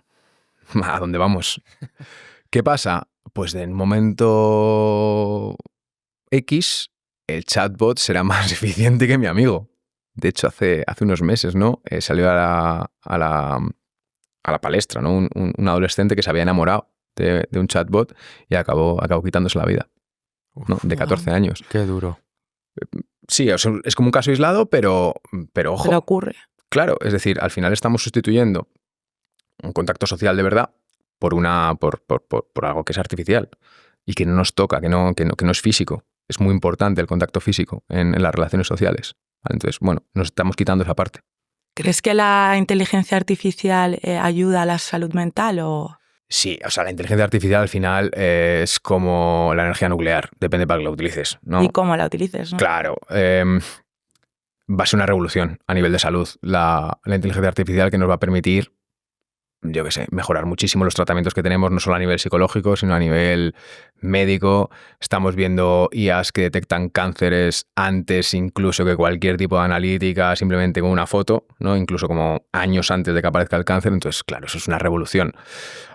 ¿a dónde vamos? ¿Qué pasa? Pues en un momento X, el chatbot será más eficiente que mi amigo. De hecho, hace unos meses, ¿no?, salió a la palestra, ¿no?, un adolescente que se había enamorado de un chatbot y acabó quitándose la vida, ¿no?, de 14 años. Qué duro. Sí, es como un caso aislado, pero ojo. Pero ocurre. Claro, es decir, al final estamos sustituyendo un contacto social de verdad por algo que es artificial y que no nos toca, que no es físico. Es muy importante el contacto físico en las relaciones sociales. Entonces, bueno, nos estamos quitando esa parte. ¿Crees que la inteligencia artificial ayuda a la salud mental o...? Sí, o sea, la inteligencia artificial al final es como la energía nuclear, depende para que la utilices, ¿no? Y cómo la utilices, ¿no? Claro, va a ser una revolución a nivel de salud la inteligencia artificial que nos va a permitir, yo qué sé, mejorar muchísimo los tratamientos que tenemos, no solo a nivel psicológico, sino a nivel médico. Estamos viendo IAs que detectan cánceres antes incluso que cualquier tipo de analítica, simplemente con una foto, ¿no?, incluso como años antes de que aparezca el cáncer. Entonces, claro, eso es una revolución.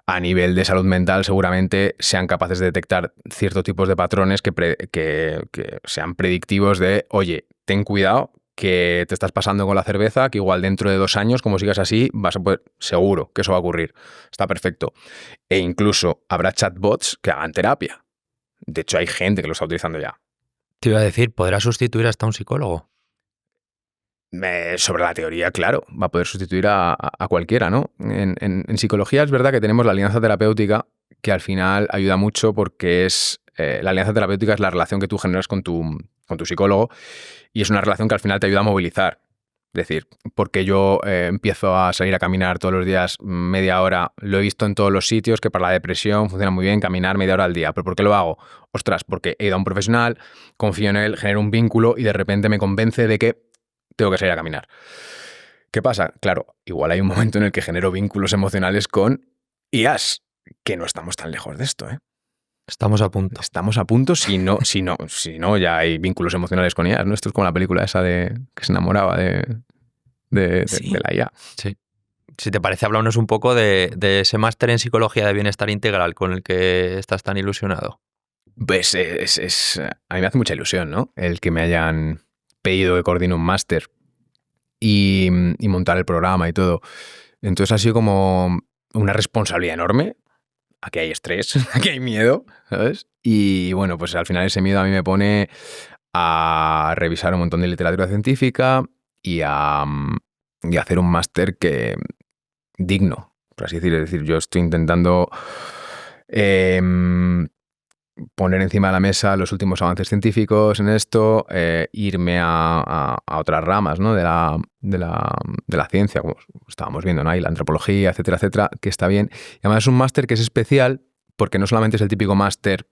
A nivel de salud mental, seguramente sean capaces de detectar ciertos tipos de patrones que sean predictivos de, oye, ten cuidado, que te estás pasando con la cerveza, que igual dentro de 2 años, como sigas así, vas a poder, seguro que eso va a ocurrir. Está perfecto. E incluso habrá chatbots que hagan terapia. De hecho, hay gente que lo está utilizando ya. Te iba a decir, ¿podrá sustituir hasta un psicólogo? Sobre la teoría, claro, va a poder sustituir a cualquiera, ¿no? En psicología es verdad que tenemos la alianza terapéutica, que al final ayuda mucho porque la alianza terapéutica es la relación que tú generas con tu psicólogo y es una relación que al final te ayuda a movilizar. Es decir, porque yo empiezo a salir a caminar todos los días media hora, lo he visto en todos los sitios que para la depresión funciona muy bien caminar media hora al día. ¿Pero por qué lo hago? Ostras, porque he ido a un profesional, confío en él, genero un vínculo y de repente me convence de que tengo que salir a caminar. ¿Qué pasa? Claro, igual hay un momento en el que genero vínculos emocionales con IAs, que no estamos tan lejos de esto, ¿eh? Estamos a punto. Estamos a punto, si no ya hay vínculos emocionales con IAs, ¿no? Esto es como la película esa que se enamoraba de la IA. Sí. Si te parece, háblanos un poco de ese máster en psicología de bienestar integral con el que estás tan ilusionado. Pues a mí me hace mucha ilusión, ¿no?, el que me hayan pedido que coordine un máster y montar el programa y todo. Entonces ha sido como una responsabilidad enorme. Aquí hay estrés, aquí hay miedo, ¿sabes? Y bueno, pues al final ese miedo a mí me pone a revisar un montón de literatura científica y a hacer un máster digno, por así decir. Es decir, yo estoy intentando poner encima de la mesa los últimos avances científicos en esto, irme a otras ramas, ¿no?, de la ciencia, como estábamos viendo, ¿no?, y la antropología, etcétera, etcétera, que está bien. Y además es un máster que es especial porque no solamente es el típico máster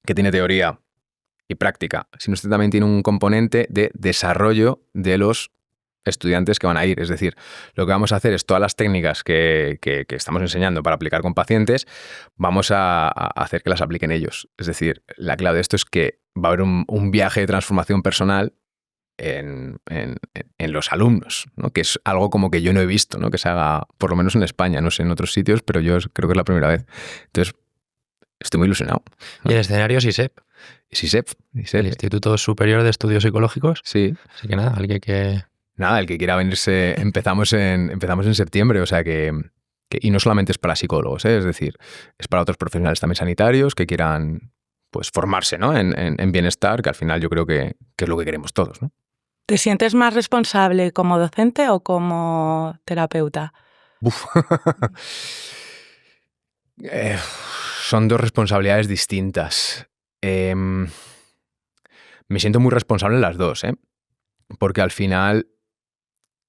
que tiene teoría y práctica, sino que también tiene un componente de desarrollo de los estudiantes que van a ir. Es decir, lo que vamos a hacer es todas las técnicas que estamos enseñando para aplicar con pacientes, vamos a hacer que las apliquen ellos. Es decir, la clave de esto es que va a haber un viaje de transformación personal en los alumnos, ¿no?, que es algo como que yo no he visto, ¿no?, que se haga, por lo menos en España, no sé en otros sitios, pero yo creo que es la primera vez. Entonces, estoy muy ilusionado, ¿no? Y el escenario es ISEP. ISEP. El Instituto Superior de Estudios Psicológicos. Sí. Así que nada, alguien que... Nada, el que quiera venirse, empezamos en septiembre, o sea y no solamente es para psicólogos, es decir, es para otros profesionales también sanitarios que quieran, pues, formarse, ¿no?, en bienestar, que al final yo creo que es lo que queremos todos, ¿no? ¿Te sientes más responsable como docente o como terapeuta? Son dos responsabilidades distintas. Me siento muy responsable en las dos, ¿eh? porque al final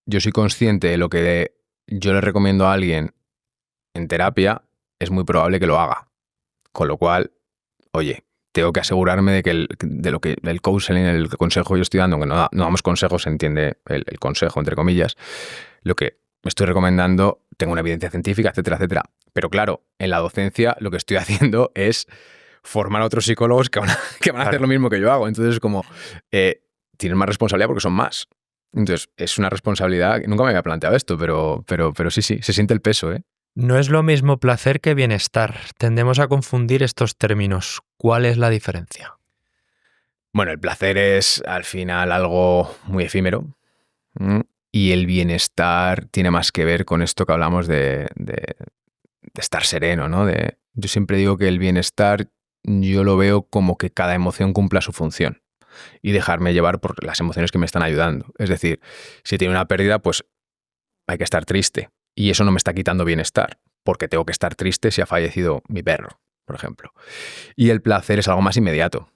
yo soy consciente de lo que yo le recomiendo a alguien en terapia, es muy probable que lo haga. Con lo cual, oye, tengo que asegurarme de que el counseling, el consejo que yo estoy dando, aunque no damos consejos, se entiende el consejo, entre comillas, lo que me estoy recomendando, tengo una evidencia científica, etcétera, etcétera. Pero claro, en la docencia lo que estoy haciendo es formar a otros psicólogos que van a hacer lo mismo que yo hago. Entonces, como tienen más responsabilidad porque son más. Entonces, es una responsabilidad, nunca me había planteado esto, pero sí, se siente el peso, ¿eh? No es lo mismo placer que bienestar. Tendemos a confundir estos términos. ¿Cuál es la diferencia? Bueno, el placer es al final algo muy efímero, y el bienestar tiene más que ver con esto que hablamos de estar sereno, ¿no? Yo siempre digo que el bienestar yo lo veo como que cada emoción cumpla su función y dejarme llevar por las emociones que me están ayudando. Es decir, si tiene una pérdida, pues hay que estar triste. Y eso no me está quitando bienestar, porque tengo que estar triste si ha fallecido mi perro, por ejemplo. Y el placer es algo más inmediato.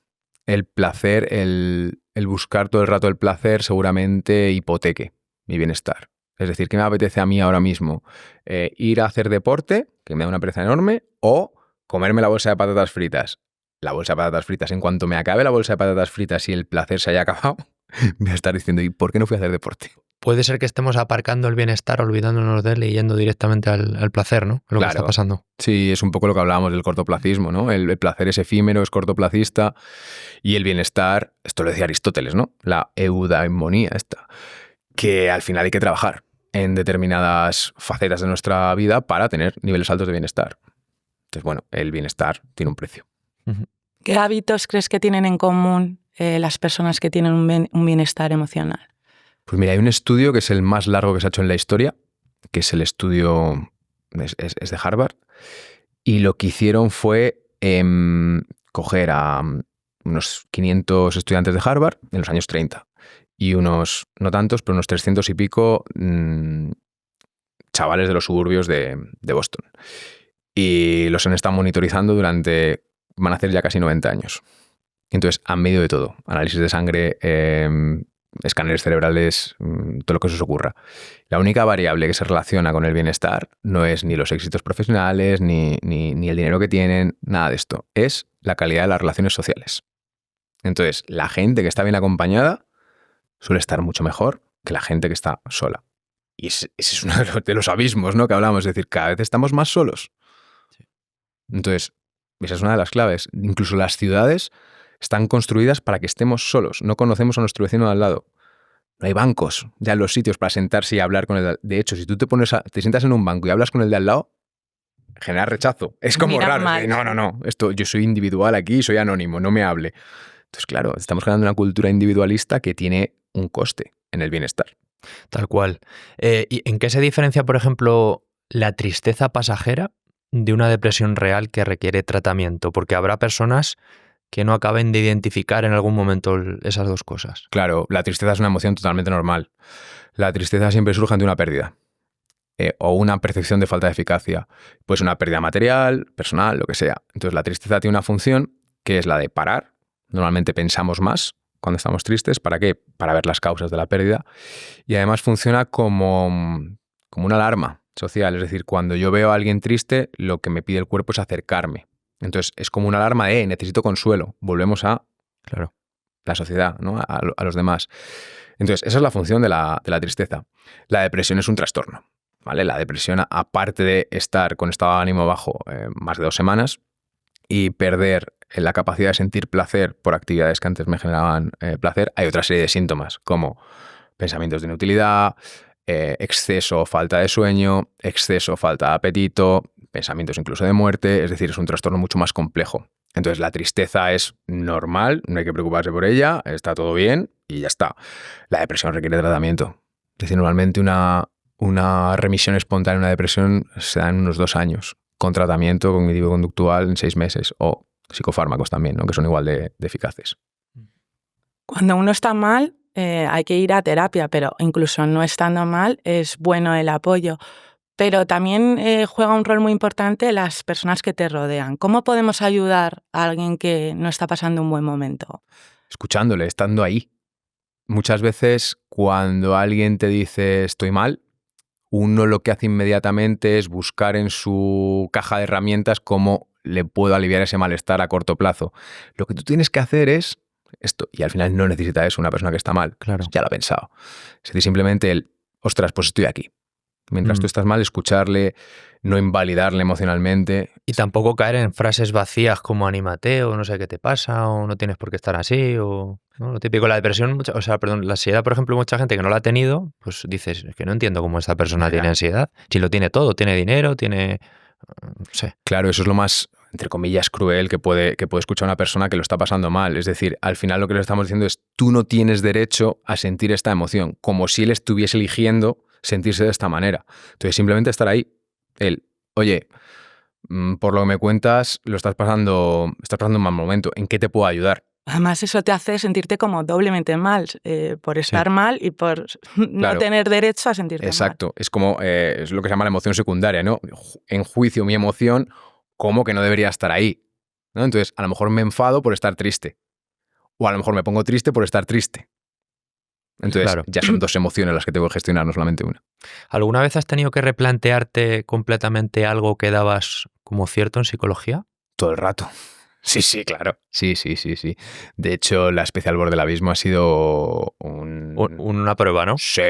El placer, el buscar todo el rato el placer seguramente hipoteque mi bienestar. Es decir, ¿qué me apetece a mí ahora mismo? Ir a hacer deporte, que me da una pereza enorme, o comerme la bolsa de patatas fritas. La bolsa de patatas fritas, en cuanto me acabe la bolsa de patatas fritas y el placer se haya acabado, voy a estar diciendo, ¿y por qué no fui a hacer deporte? Puede ser que estemos aparcando el bienestar, olvidándonos de él y yendo directamente al placer, ¿no? Lo que está pasando. Sí, es un poco lo que hablábamos del cortoplacismo, ¿no? El placer es efímero, es cortoplacista, y el bienestar, esto lo decía Aristóteles, ¿no? La eudaimonía esta, que al final hay que trabajar en determinadas facetas de nuestra vida para tener niveles altos de bienestar. Entonces, bueno, el bienestar tiene un precio. ¿Qué hábitos crees que tienen en común las personas que tienen un bienestar emocional? Pues mira, hay un estudio que es el más largo que se ha hecho en la historia, que es el estudio, es de Harvard, y lo que hicieron fue coger a unos 500 estudiantes de Harvard en los años 30 y unos, no tantos, pero unos 300 y pico chavales de los suburbios de Boston. Y los han estado monitorizando van a hacer ya casi 90 años. Entonces, han medido de todo, análisis de sangre, escáneres cerebrales, todo lo que se os ocurra. La única variable que se relaciona con el bienestar no es ni los éxitos profesionales, ni el dinero que tienen, nada de esto. Es la calidad de las relaciones sociales. Entonces, la gente que está bien acompañada suele estar mucho mejor que la gente que está sola. Y ese es uno de los abismos, ¿no?, que hablamos. Es decir, cada vez estamos más solos. Sí. Entonces, esa es una de las claves. Incluso las ciudades están construidas para que estemos solos. No conocemos a nuestro vecino de al lado. No hay bancos ya en los sitios para sentarse y hablar con el de al lado. De hecho, si tú te sientas en un banco y hablas con el de al lado, genera rechazo. Es como raro. No. Yo soy individual aquí, soy anónimo, no me hable. Entonces, claro, estamos generando una cultura individualista que tiene un coste en el bienestar. Tal cual. ¿Y en qué se diferencia, por ejemplo, la tristeza pasajera de una depresión real que requiere tratamiento? Porque habrá personas que no acaben de identificar en algún momento esas dos cosas. Claro, la tristeza es una emoción totalmente normal. La tristeza siempre surge ante una pérdida o una percepción de falta de eficacia. Pues una pérdida material, personal, lo que sea. Entonces la tristeza tiene una función que es la de parar. Normalmente pensamos más cuando estamos tristes. ¿Para qué? Para ver las causas de la pérdida. Y además funciona como una alarma social. Es decir, cuando yo veo a alguien triste, lo que me pide el cuerpo es acercarme. Entonces es como una alarma de necesito consuelo. Volvemos a la sociedad, ¿no?, a los demás. Entonces esa es la función de la tristeza. La depresión es un trastorno, ¿vale? La depresión, aparte de estar con estado de ánimo bajo más de 2 semanas y perder la capacidad de sentir placer por actividades que antes me generaban placer, hay otra serie de síntomas como pensamientos de inutilidad, exceso o falta de sueño, exceso o falta de apetito, pensamientos incluso de muerte. Es decir, es un trastorno mucho más complejo. Entonces la tristeza es normal, no hay que preocuparse por ella, está todo bien y ya está. La depresión requiere tratamiento. Es decir, normalmente una remisión espontánea en una depresión se da en unos 2 años, con tratamiento cognitivo-conductual en 6 meses, o psicofármacos también, ¿no?, que son igual de eficaces. Cuando uno está mal, hay que ir a terapia, pero incluso no estando mal es bueno el apoyo. Pero también juega un rol muy importante las personas que te rodean. ¿Cómo podemos ayudar a alguien que no está pasando un buen momento? Escuchándole, estando ahí. muchas veces cuando alguien te dice estoy mal, uno lo que hace inmediatamente es buscar en su caja de herramientas cómo le puedo aliviar ese malestar a corto plazo. Lo que tú tienes que hacer es esto, y al final no necesita eso una persona que está mal. Claro. Ya lo ha pensado. Es decir, simplemente ostras, pues estoy aquí. Mientras tú estás mal, escucharle, no invalidarle emocionalmente. Y tampoco caer en frases vacías como anímate o no sé qué te pasa o no tienes por qué estar así o ¿no? Lo típico, la depresión, la ansiedad, por ejemplo, mucha gente que no la ha tenido, pues dices, es que no entiendo cómo esta persona tiene ansiedad. Si lo tiene todo, tiene dinero, tiene... no sé. Claro, eso es lo más, entre comillas, cruel que puede escuchar una persona que lo está pasando mal. Es decir, al final lo que le estamos diciendo es tú no tienes derecho a sentir esta emoción, como si él estuviese eligiendo sentirse de esta manera. Entonces, simplemente estar ahí. Oye, por lo que me cuentas, estás pasando un mal momento. ¿En qué te puedo ayudar? Además, eso te hace sentirte como doblemente mal, por estar mal y por no tener derecho a sentirte mal. Exacto. Es como, es lo que se llama la emoción secundaria, ¿no? En juicio mi emoción, como que no debería estar ahí, ¿no? Entonces, a lo mejor me enfado por estar triste. O a lo mejor me pongo triste por estar triste. Entonces, ya son dos emociones las que tengo que gestionar, no solamente una. ¿Alguna vez has tenido que replantearte completamente algo que dabas como cierto en psicología? Todo el rato. Sí, claro. Sí. De hecho, la especial Borde del Abismo ha sido una prueba, ¿no? Sí.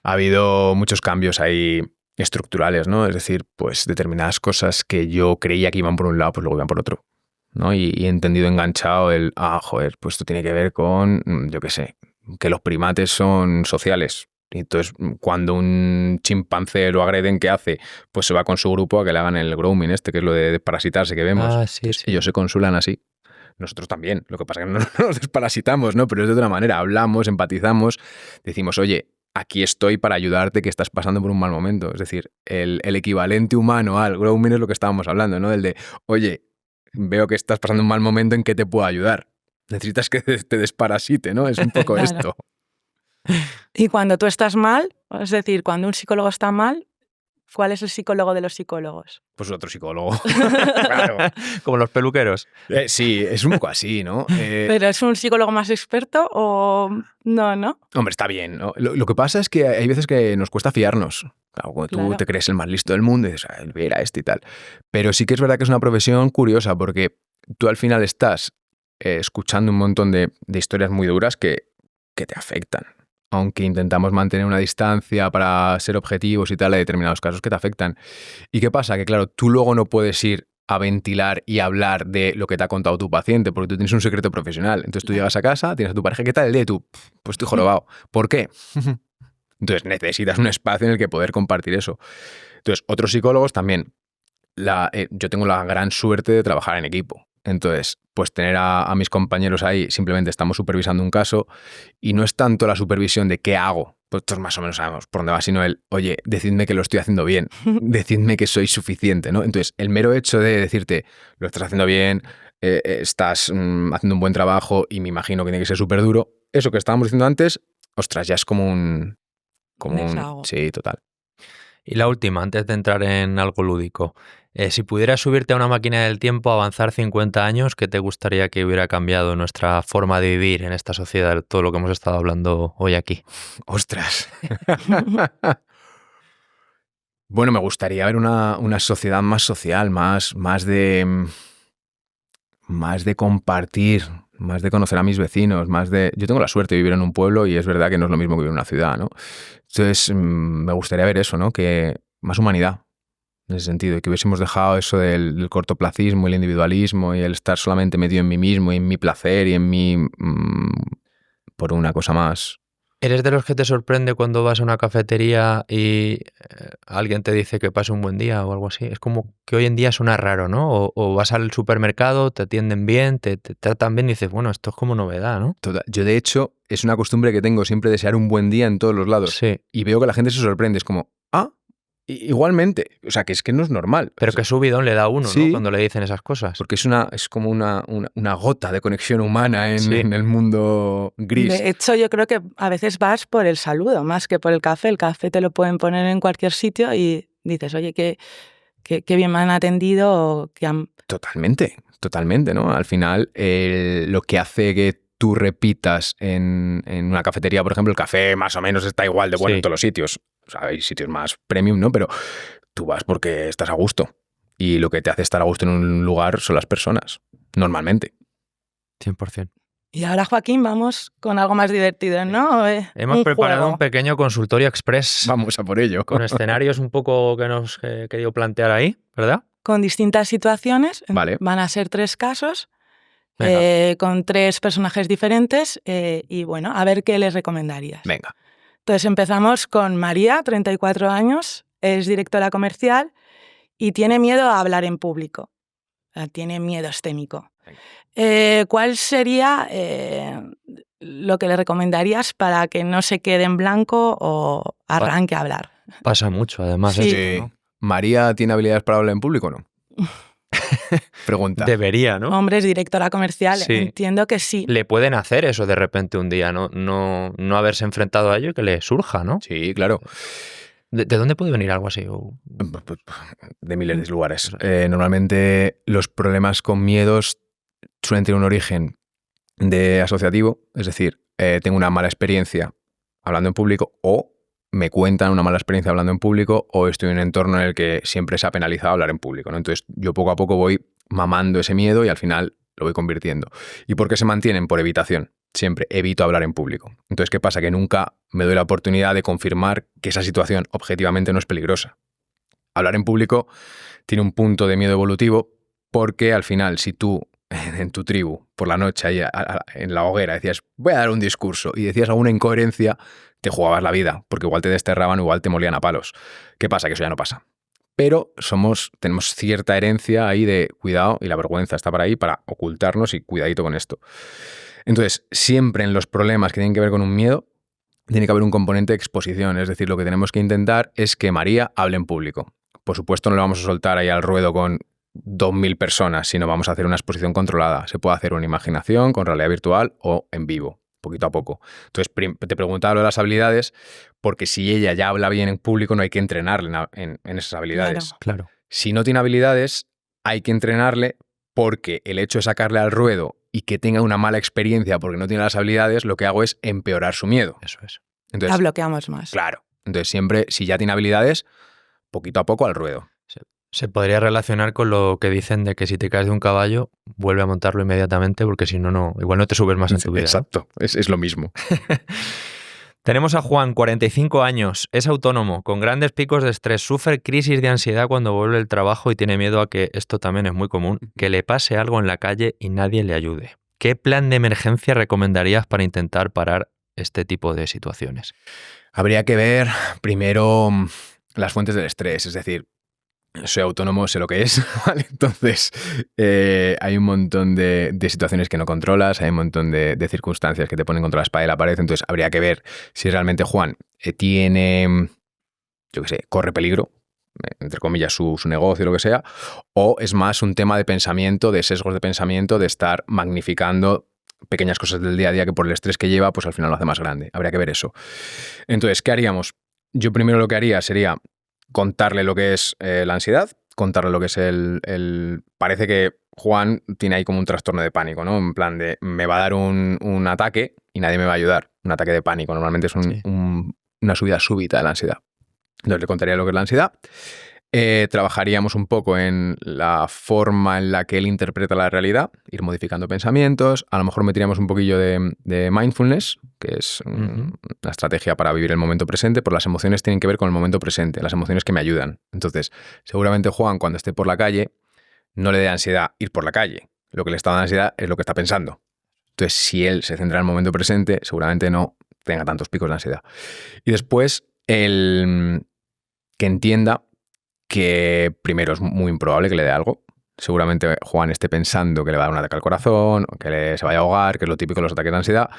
Ha habido muchos cambios ahí estructurales, ¿no? Es decir, pues determinadas cosas que yo creía que iban por un lado, pues luego iban por otro, ¿no? Y he entendido, enganchado pues esto tiene que ver con, yo qué sé, que los primates son sociales. Y entonces, cuando un chimpancé lo agreden, ¿qué hace? Pues se va con su grupo a que le hagan el grooming que es lo de desparasitarse que vemos. Sí. Ellos se consulan así. Nosotros también. Lo que pasa es que no nos desparasitamos, ¿no? Pero es de otra manera. Hablamos, empatizamos, decimos, oye, aquí estoy para ayudarte que estás pasando por un mal momento. Es decir, el equivalente humano al grooming es lo que estábamos hablando, ¿no? El de, oye, veo que estás pasando un mal momento, ¿en qué te puedo ayudar? Necesitas que te desparasite, ¿no? Es un poco Claro. esto. Y cuando tú estás mal, es decir, cuando un psicólogo está mal, ¿cuál es el psicólogo de los psicólogos? Pues otro psicólogo. Claro. Como los peluqueros. Sí, es un poco así, ¿no? ¿Pero es un psicólogo más experto o no? Hombre, está bien, ¿no? Lo que pasa es que hay veces que nos cuesta fiarnos. Claro, cuando tú te crees el más listo del mundo y dices, él era este y tal. Pero sí que es verdad que es una profesión curiosa porque tú al final estás escuchando un montón de historias muy duras que te afectan. Aunque intentamos mantener una distancia para ser objetivos y tal, hay determinados casos que te afectan. ¿Y qué pasa? Que claro, tú luego no puedes ir a ventilar y hablar de lo que te ha contado tu paciente, porque tú tienes un secreto profesional. Entonces tú llegas a casa, tienes a tu pareja, ¿qué tal el día? Tú, pues estoy jorobado. ¿Por qué? Entonces necesitas un espacio en el que poder compartir eso. Entonces, otros psicólogos también. Yo tengo la gran suerte de trabajar en equipo. Entonces, pues tener a mis compañeros ahí, simplemente estamos supervisando un caso y no es tanto la supervisión de qué hago, pues todos más o menos sabemos por dónde va, sino oye, decidme que lo estoy haciendo bien, decidme que soy suficiente, ¿no? Entonces, el mero hecho de decirte, lo estás haciendo bien, estás haciendo un buen trabajo y me imagino que tiene que ser súper duro, eso que estábamos diciendo antes, ostras, ya es como un sí, total. Y la última, antes de entrar en algo lúdico. Si pudieras subirte a una máquina del tiempo, avanzar 50 años, ¿qué te gustaría que hubiera cambiado nuestra forma de vivir en esta sociedad? Todo lo que hemos estado hablando hoy aquí. ¡Ostras! Bueno, me gustaría ver una sociedad más social, más de compartir, más de conocer a mis vecinos, Yo tengo la suerte de vivir en un pueblo y es verdad que no es lo mismo que vivir en una ciudad, ¿no? Entonces, me gustaría ver eso, ¿no? Que más humanidad, en ese sentido, y que hubiésemos dejado eso del cortoplacismo, el individualismo y el estar solamente metido en mí mismo y en mi placer y en mí por una cosa más. ¿Eres de los que te sorprende cuando vas a una cafetería y alguien te dice que pase un buen día o algo así? Es como que hoy en día suena raro, ¿no? O vas al supermercado, te atienden bien, te tratan bien y dices, bueno, esto es como novedad, ¿no? Yo, de hecho, es una costumbre que tengo siempre desear un buen día en todos los lados. Sí. Y veo que la gente se sorprende. Es como, igualmente. O sea, que es que no es normal. Pero qué subidón le da a uno, sí, ¿no? Cuando le dicen esas cosas. Porque es como una gota de conexión humana en el mundo gris. De hecho, yo creo que a veces vas por el saludo más que por el café. El café te lo pueden poner en cualquier sitio y dices, oye, qué bien me han atendido. Totalmente, ¿no? Al final, lo que hace que tú repitas en una cafetería, por ejemplo, el café más o menos está igual de bueno en todos los sitios. O sea, hay sitios más premium, ¿no? Pero tú vas porque estás a gusto. Y lo que te hace estar a gusto en un lugar son las personas, normalmente. 100%. Y ahora, Joaquín, vamos con algo más divertido, ¿no? Hemos preparado un pequeño consultorio express. Vamos a por ello. Con escenarios un poco que nos he querido plantear ahí, ¿verdad? Con distintas situaciones. Vale. Van a ser 3 casos, con 3 personajes diferentes y bueno, a ver qué les recomendarías. Venga. Entonces empezamos con María, 34 años, es directora comercial y tiene miedo a hablar en público. Tiene miedo escénico. ¿Cuál sería lo que le recomendarías para que no se quede en blanco o arranque a hablar? Pasa mucho, además. Sí. Esto, ¿no? ¿María tiene habilidades para hablar en público o no? Pregunta. Debería, ¿no? Hombre, es directora comercial, Sí. entiendo que sí. Le pueden hacer eso de repente un día, no haberse enfrentado a ello y que le surja, ¿no? Sí, claro. ¿De dónde puede venir algo así? De miles de lugares. Normalmente los problemas con miedos suelen tener un origen de asociativo, es decir, tengo una mala experiencia hablando en público o me cuentan una mala experiencia hablando en público o estoy en un entorno en el que siempre se ha penalizado hablar en público, ¿no? Entonces yo poco a poco voy mamando ese miedo y al final lo voy convirtiendo. ¿Y por qué se mantienen? Por evitación. Siempre evito hablar en público. Entonces, ¿qué pasa? Que nunca me doy la oportunidad de confirmar que esa situación objetivamente no es peligrosa. Hablar en público tiene un punto de miedo evolutivo porque al final, si tú en tu tribu, por la noche, ahí en la hoguera, decías, voy a dar un discurso y decías alguna incoherencia, te jugabas la vida, porque igual te desterraban o igual te molían a palos. ¿Qué pasa? Que eso ya no pasa. Pero tenemos cierta herencia ahí de cuidado y la vergüenza está por ahí para ocultarnos y cuidadito con esto. Entonces, siempre en los problemas que tienen que ver con un miedo, tiene que haber un componente de exposición. Es decir, lo que tenemos que intentar es que María hable en público. Por supuesto, no le vamos a soltar ahí al ruedo con 2.000 personas, sino vamos a hacer una exposición controlada. Se puede hacer una imaginación con realidad virtual o en vivo, poquito a poco. Entonces, te preguntaba lo de las habilidades, porque si ella ya habla bien en público, no hay que entrenarle en esas habilidades. Claro. Si no tiene habilidades, hay que entrenarle porque el hecho de sacarle al ruedo y que tenga una mala experiencia porque no tiene las habilidades, lo que hago es empeorar su miedo. Eso es. Entonces, La bloqueamos más. claro. Entonces, siempre, si ya tiene habilidades, poquito a poco al ruedo. Se podría relacionar con lo que dicen de que si te caes de un caballo, vuelve a montarlo inmediatamente porque si no, igual no te subes más en tu vida. Exacto, es lo mismo. Tenemos a Juan, 45 años, es autónomo, con grandes picos de estrés, sufre crisis de ansiedad cuando vuelve del trabajo y tiene miedo a que, esto también es muy común, que le pase algo en la calle y nadie le ayude. ¿Qué plan de emergencia recomendarías para intentar parar este tipo de situaciones? Habría que ver primero las fuentes del estrés, es decir, soy autónomo, sé lo que es, ¿vale? Entonces hay un montón de situaciones que no controlas, hay un montón de circunstancias que te ponen contra la espada y la pared, entonces habría que ver si realmente Juan tiene, yo qué sé, corre peligro, entre comillas, su negocio o lo que sea, o es más un tema de pensamiento, de sesgos de pensamiento, de estar magnificando pequeñas cosas del día a día que por el estrés que lleva, pues al final lo hace más grande. Habría que ver eso. Entonces, ¿qué haríamos? Yo primero lo que haría sería contarle lo que es la ansiedad, contarle lo que es Parece que Juan tiene ahí como un trastorno de pánico, ¿no? En plan de, me va a dar un ataque y nadie me va a ayudar. Un ataque de pánico. Normalmente es una subida súbita de la ansiedad. Entonces le contaría lo que es la ansiedad. Trabajaríamos un poco en la forma en la que él interpreta la realidad, ir modificando pensamientos, a lo mejor meteríamos un poquillo de mindfulness, que es una estrategia para vivir el momento presente, porque las emociones tienen que ver con el momento presente, las emociones que me ayudan. Entonces, seguramente Juan, cuando esté por la calle, no le dé ansiedad ir por la calle. Lo que le está dando ansiedad es lo que está pensando. Entonces, si él se centra en el momento presente, seguramente no tenga tantos picos de ansiedad. Y después, que entienda que primero es muy improbable que le dé algo. Seguramente Juan esté pensando que le va a dar un ataque al corazón, o que se vaya a ahogar, que es lo típico de los ataques de ansiedad.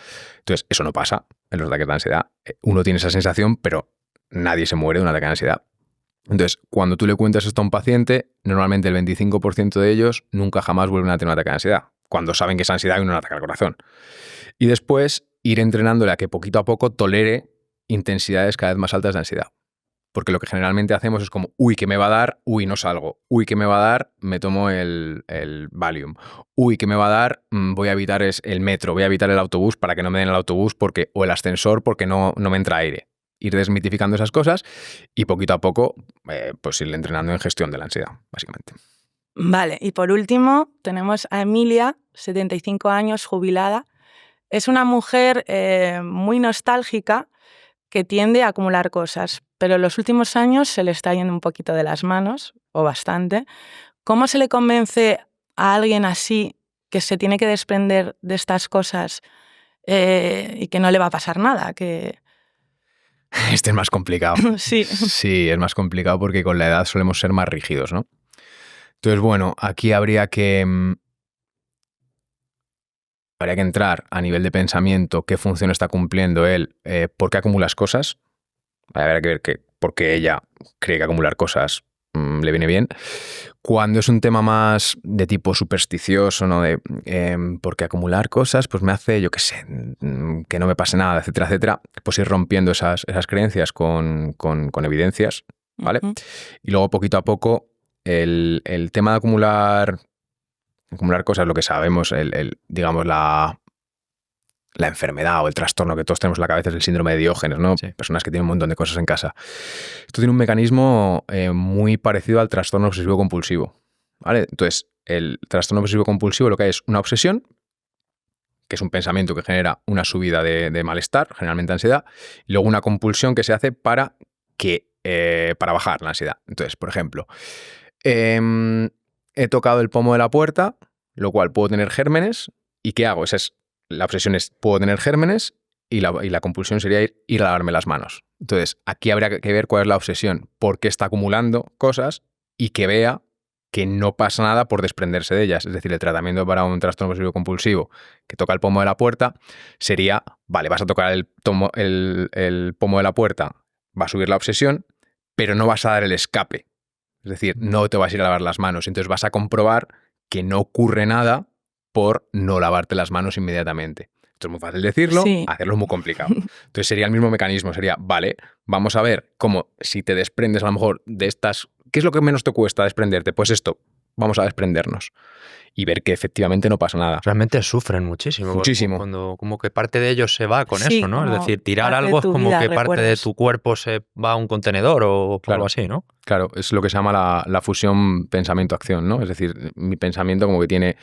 Entonces, eso no pasa en los ataques de ansiedad. Uno tiene esa sensación, pero nadie se muere de un ataque de ansiedad. Entonces, cuando tú le cuentas esto a un paciente, normalmente el 25% de ellos nunca jamás vuelven a tener un ataque de ansiedad, cuando saben que es ansiedad y no un ataque al corazón. Y después, ir entrenándole a que poquito a poco tolere intensidades cada vez más altas de ansiedad. Porque lo que generalmente hacemos es como, uy, ¿qué me va a dar? Uy, no salgo. Uy, ¿qué me va a dar? Me tomo el Valium. Uy, ¿qué me va a dar? Voy a evitar el metro, voy a evitar el autobús para que no me den el autobús o el ascensor porque no me entra aire. Ir desmitificando esas cosas y poquito a poco pues ir entrenando en gestión de la ansiedad, básicamente. Vale, y por último tenemos a Emilia, 75 años, jubilada. Es una mujer muy nostálgica que tiende a acumular cosas, pero en los últimos años se le está yendo un poquito de las manos, o bastante. ¿Cómo se le convence a alguien así que se tiene que desprender de estas cosas y que no le va a pasar nada? Este es más complicado. Sí. Sí, es más complicado porque con la edad solemos ser más rígidos, ¿no? Entonces, bueno, aquí habría que entrar a nivel de pensamiento, qué función está cumpliendo él, por qué acumulas cosas. Habrá que ver por qué ella cree que acumular cosas le viene bien. Cuando es un tema más de tipo supersticioso, ¿no? De porque acumular cosas pues me hace, yo qué sé, que no me pase nada, etcétera, etcétera, pues ir rompiendo esas creencias con evidencias, ¿vale? Uh-huh. Y luego poquito a poco el tema de acumular cosas, lo que sabemos, digamos, la enfermedad o el trastorno que todos tenemos en la cabeza es el síndrome de Diógenes, ¿no? Sí. Personas que tienen un montón de cosas en casa. Esto tiene un mecanismo muy parecido al trastorno obsesivo-compulsivo, ¿vale? Entonces, el trastorno obsesivo-compulsivo lo que hay es una obsesión, que es un pensamiento que genera una subida de malestar, generalmente ansiedad, y luego una compulsión que se hace para bajar la ansiedad. Entonces, por ejemplo, he tocado el pomo de la puerta, lo cual puedo tener gérmenes, ¿y qué hago? La obsesión es, puedo tener gérmenes, y la compulsión sería ir a lavarme las manos. Entonces, aquí habría que ver cuál es la obsesión, por qué está acumulando cosas y que vea que no pasa nada por desprenderse de ellas. Es decir, el tratamiento para un trastorno obsesivo compulsivo que toca el pomo de la puerta sería, vale, vas a tocar el pomo de la puerta, va a subir la obsesión, pero no vas a dar el escape. Es decir, no te vas a ir a lavar las manos. Entonces vas a comprobar que no ocurre nada por no lavarte las manos inmediatamente. Esto es muy fácil decirlo, Sí. hacerlo es muy complicado. Entonces sería el mismo mecanismo, sería, vale, vamos a ver cómo si te desprendes a lo mejor de estas... ¿Qué es lo que menos te cuesta desprenderte? Pues esto, vamos a desprendernos y ver que efectivamente no pasa nada. Realmente sufren muchísimo. Muchísimo. Cuando como que parte de ellos se va con Sí, eso, ¿no? Es como decir, tirar parte de algo es tu como vida, que parte de recuerdos. tu cuerpo se va a un contenedor o Claro. algo así, ¿no? Claro, es lo que se llama la fusión pensamiento-acción, ¿no? Es decir, mi pensamiento como que tiene...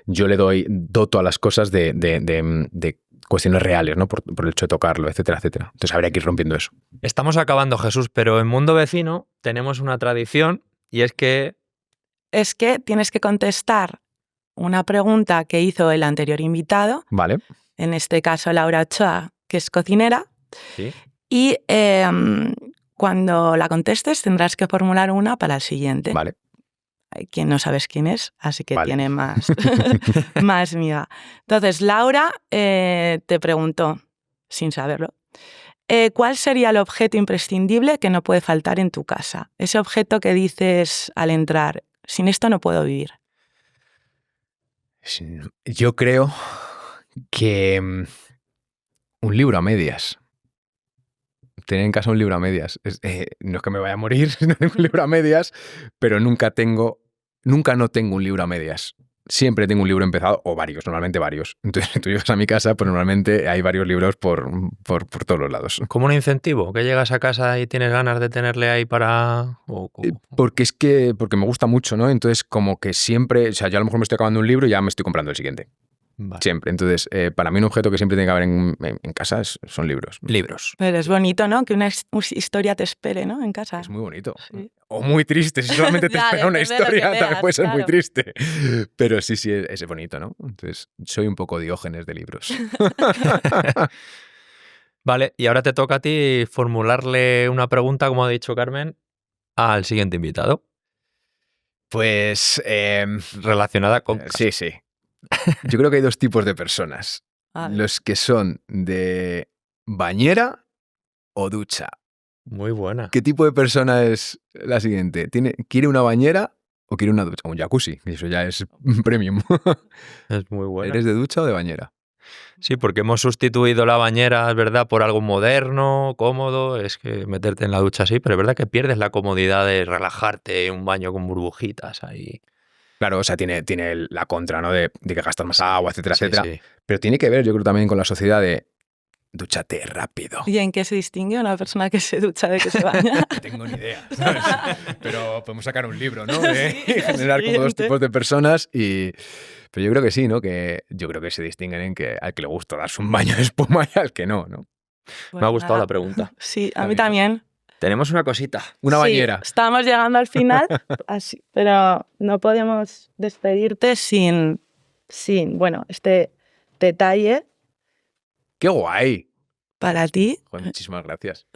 Yo le doy doto a las cosas de cuestiones reales, ¿no? Por el hecho de tocarlo, etcétera, etcétera. Entonces habría que ir rompiendo eso. Estamos acabando, Jesús, pero en Mundo Vecino tenemos una tradición y es que... Es que tienes que contestar una pregunta que hizo el anterior invitado, Vale. en este caso Laura Ochoa, que es cocinera, Sí. y cuando la contestes tendrás que formular una para el siguiente. Vale. Hay quien no sabes quién es, así que Vale. tiene más, más miga. Entonces, Laura te preguntó, sin saberlo, ¿cuál sería el objeto imprescindible que no puede faltar en tu casa? Ese objeto que dices al entrar, sin esto no puedo vivir. Yo creo que un libro a medias. Tener en casa un libro a medias. No es que me vaya a morir si no tengo un libro a medias, pero nunca no tengo un libro a medias. Siempre tengo un libro empezado, o varios, normalmente varios. Entonces, tú llegas a mi casa, pues normalmente hay varios libros por todos los lados. ¿Como un incentivo? ¿Que llegas a casa y tienes ganas de tenerle ahí para...? Porque me gusta mucho, ¿no? Entonces, como que siempre, o sea, yo a lo mejor me estoy acabando un libro y ya me estoy comprando el siguiente. Vale. Siempre. Entonces, para mí un objeto que siempre tiene que haber en casa son libros. Libros. Pero es bonito, ¿no? Que una historia te espere, ¿no? En casa. Es muy bonito. Sí. O muy triste. Si solamente te Ya, espera una depende de lo que historia, también leas, puede ser muy claro. triste. Pero sí, es bonito, ¿no? Entonces, soy un poco Diógenes de libros. Vale, y ahora te toca a ti formularle una pregunta, como ha dicho Carmen, al siguiente invitado, Pues, relacionada con casa. sí, sí. Yo creo que hay dos tipos de personas. Vale. Los que son de bañera o ducha. Muy buena. ¿Qué tipo de persona es la siguiente? ¿Quiere una bañera o quiere una ducha? Un jacuzzi, eso ya es premium. Es muy buena. ¿Eres de ducha o de bañera? Sí, porque hemos sustituido la bañera, es verdad, por algo moderno, cómodo. Es que meterte en la ducha así, pero es verdad que pierdes la comodidad de relajarte en un baño con burbujitas ahí. Claro, o sea, tiene la contra, ¿no? De que gastas más agua, etcétera, Sí, etcétera. sí. Pero tiene que ver, yo creo, también con la sociedad de dúchate rápido. ¿Y en qué se distingue una persona que se ducha de que se baña? No tengo ni idea, ¿sabes? Pero podemos sacar un libro, ¿no? Y generar como dos siguiente. tipos de personas Pero yo creo que sí, ¿no? Que yo creo que se distinguen en que al que le gusta darse un baño de espuma y al que no, ¿no? Me ha gustado nada. la pregunta. Sí, a Está mí bien. también. Tenemos una cosita. Una Sí, bañera. estamos llegando al final, así, pero no podemos despedirte sin, bueno, este detalle ¡Qué guay! para ti. Joder, muchísimas gracias.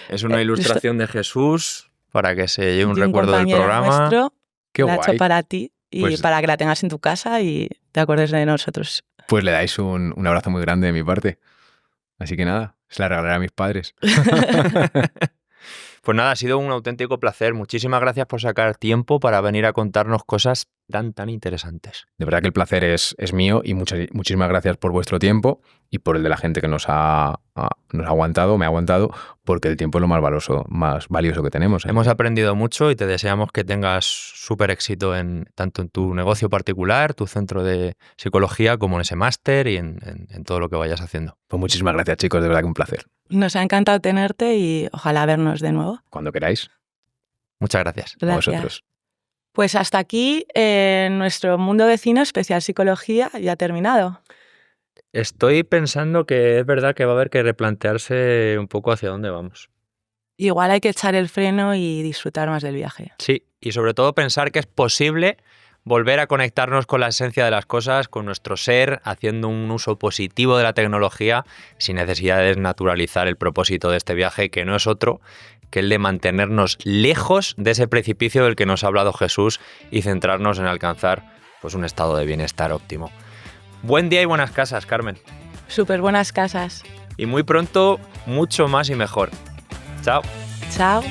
Es una ilustración de Jesús para que se lleve un de recuerdo del compañero programa. nuestro, ¡Qué la ha hecho guay! para ti y Pues- para que la tengas en tu casa y te acuerdes de nosotros. Pues le dais un abrazo muy grande de mi parte. Así que nada, se la regalaré a mis padres. Pues nada, ha sido un auténtico placer. Muchísimas gracias por sacar tiempo para venir a contarnos cosas tan interesantes. De verdad que el placer es mío y muchísimas gracias por vuestro tiempo y por el de la gente que nos ha aguantado, me ha aguantado, porque el tiempo es lo más valioso que tenemos. ¿eh? Hemos aprendido mucho y te deseamos que tengas súper éxito tanto en tu negocio particular, tu centro de psicología, como en ese máster y en todo lo que vayas haciendo. Pues muchísimas gracias, chicos, de verdad que un placer. Nos ha encantado tenerte y ojalá vernos de nuevo. Cuando queráis, Muchas gracias. a Gracias. vosotros. Pues hasta aquí nuestro Mundo Vecino especial psicología ya ha terminado. Estoy pensando que es verdad que va a haber que replantearse un poco hacia dónde vamos. Igual hay que echar el freno y disfrutar más del viaje. Sí, y sobre todo pensar que es posible volver a conectarnos con la esencia de las cosas, con nuestro ser, haciendo un uso positivo de la tecnología, sin necesidad de desnaturalizar el propósito de este viaje, que no es otro que el de mantenernos lejos de ese precipicio del que nos ha hablado Jesús y centrarnos en alcanzar pues, un estado de bienestar óptimo. Buen día y buenas casas, Carmen. Súper buenas casas. Y muy pronto, mucho más y mejor. Chao. Chao.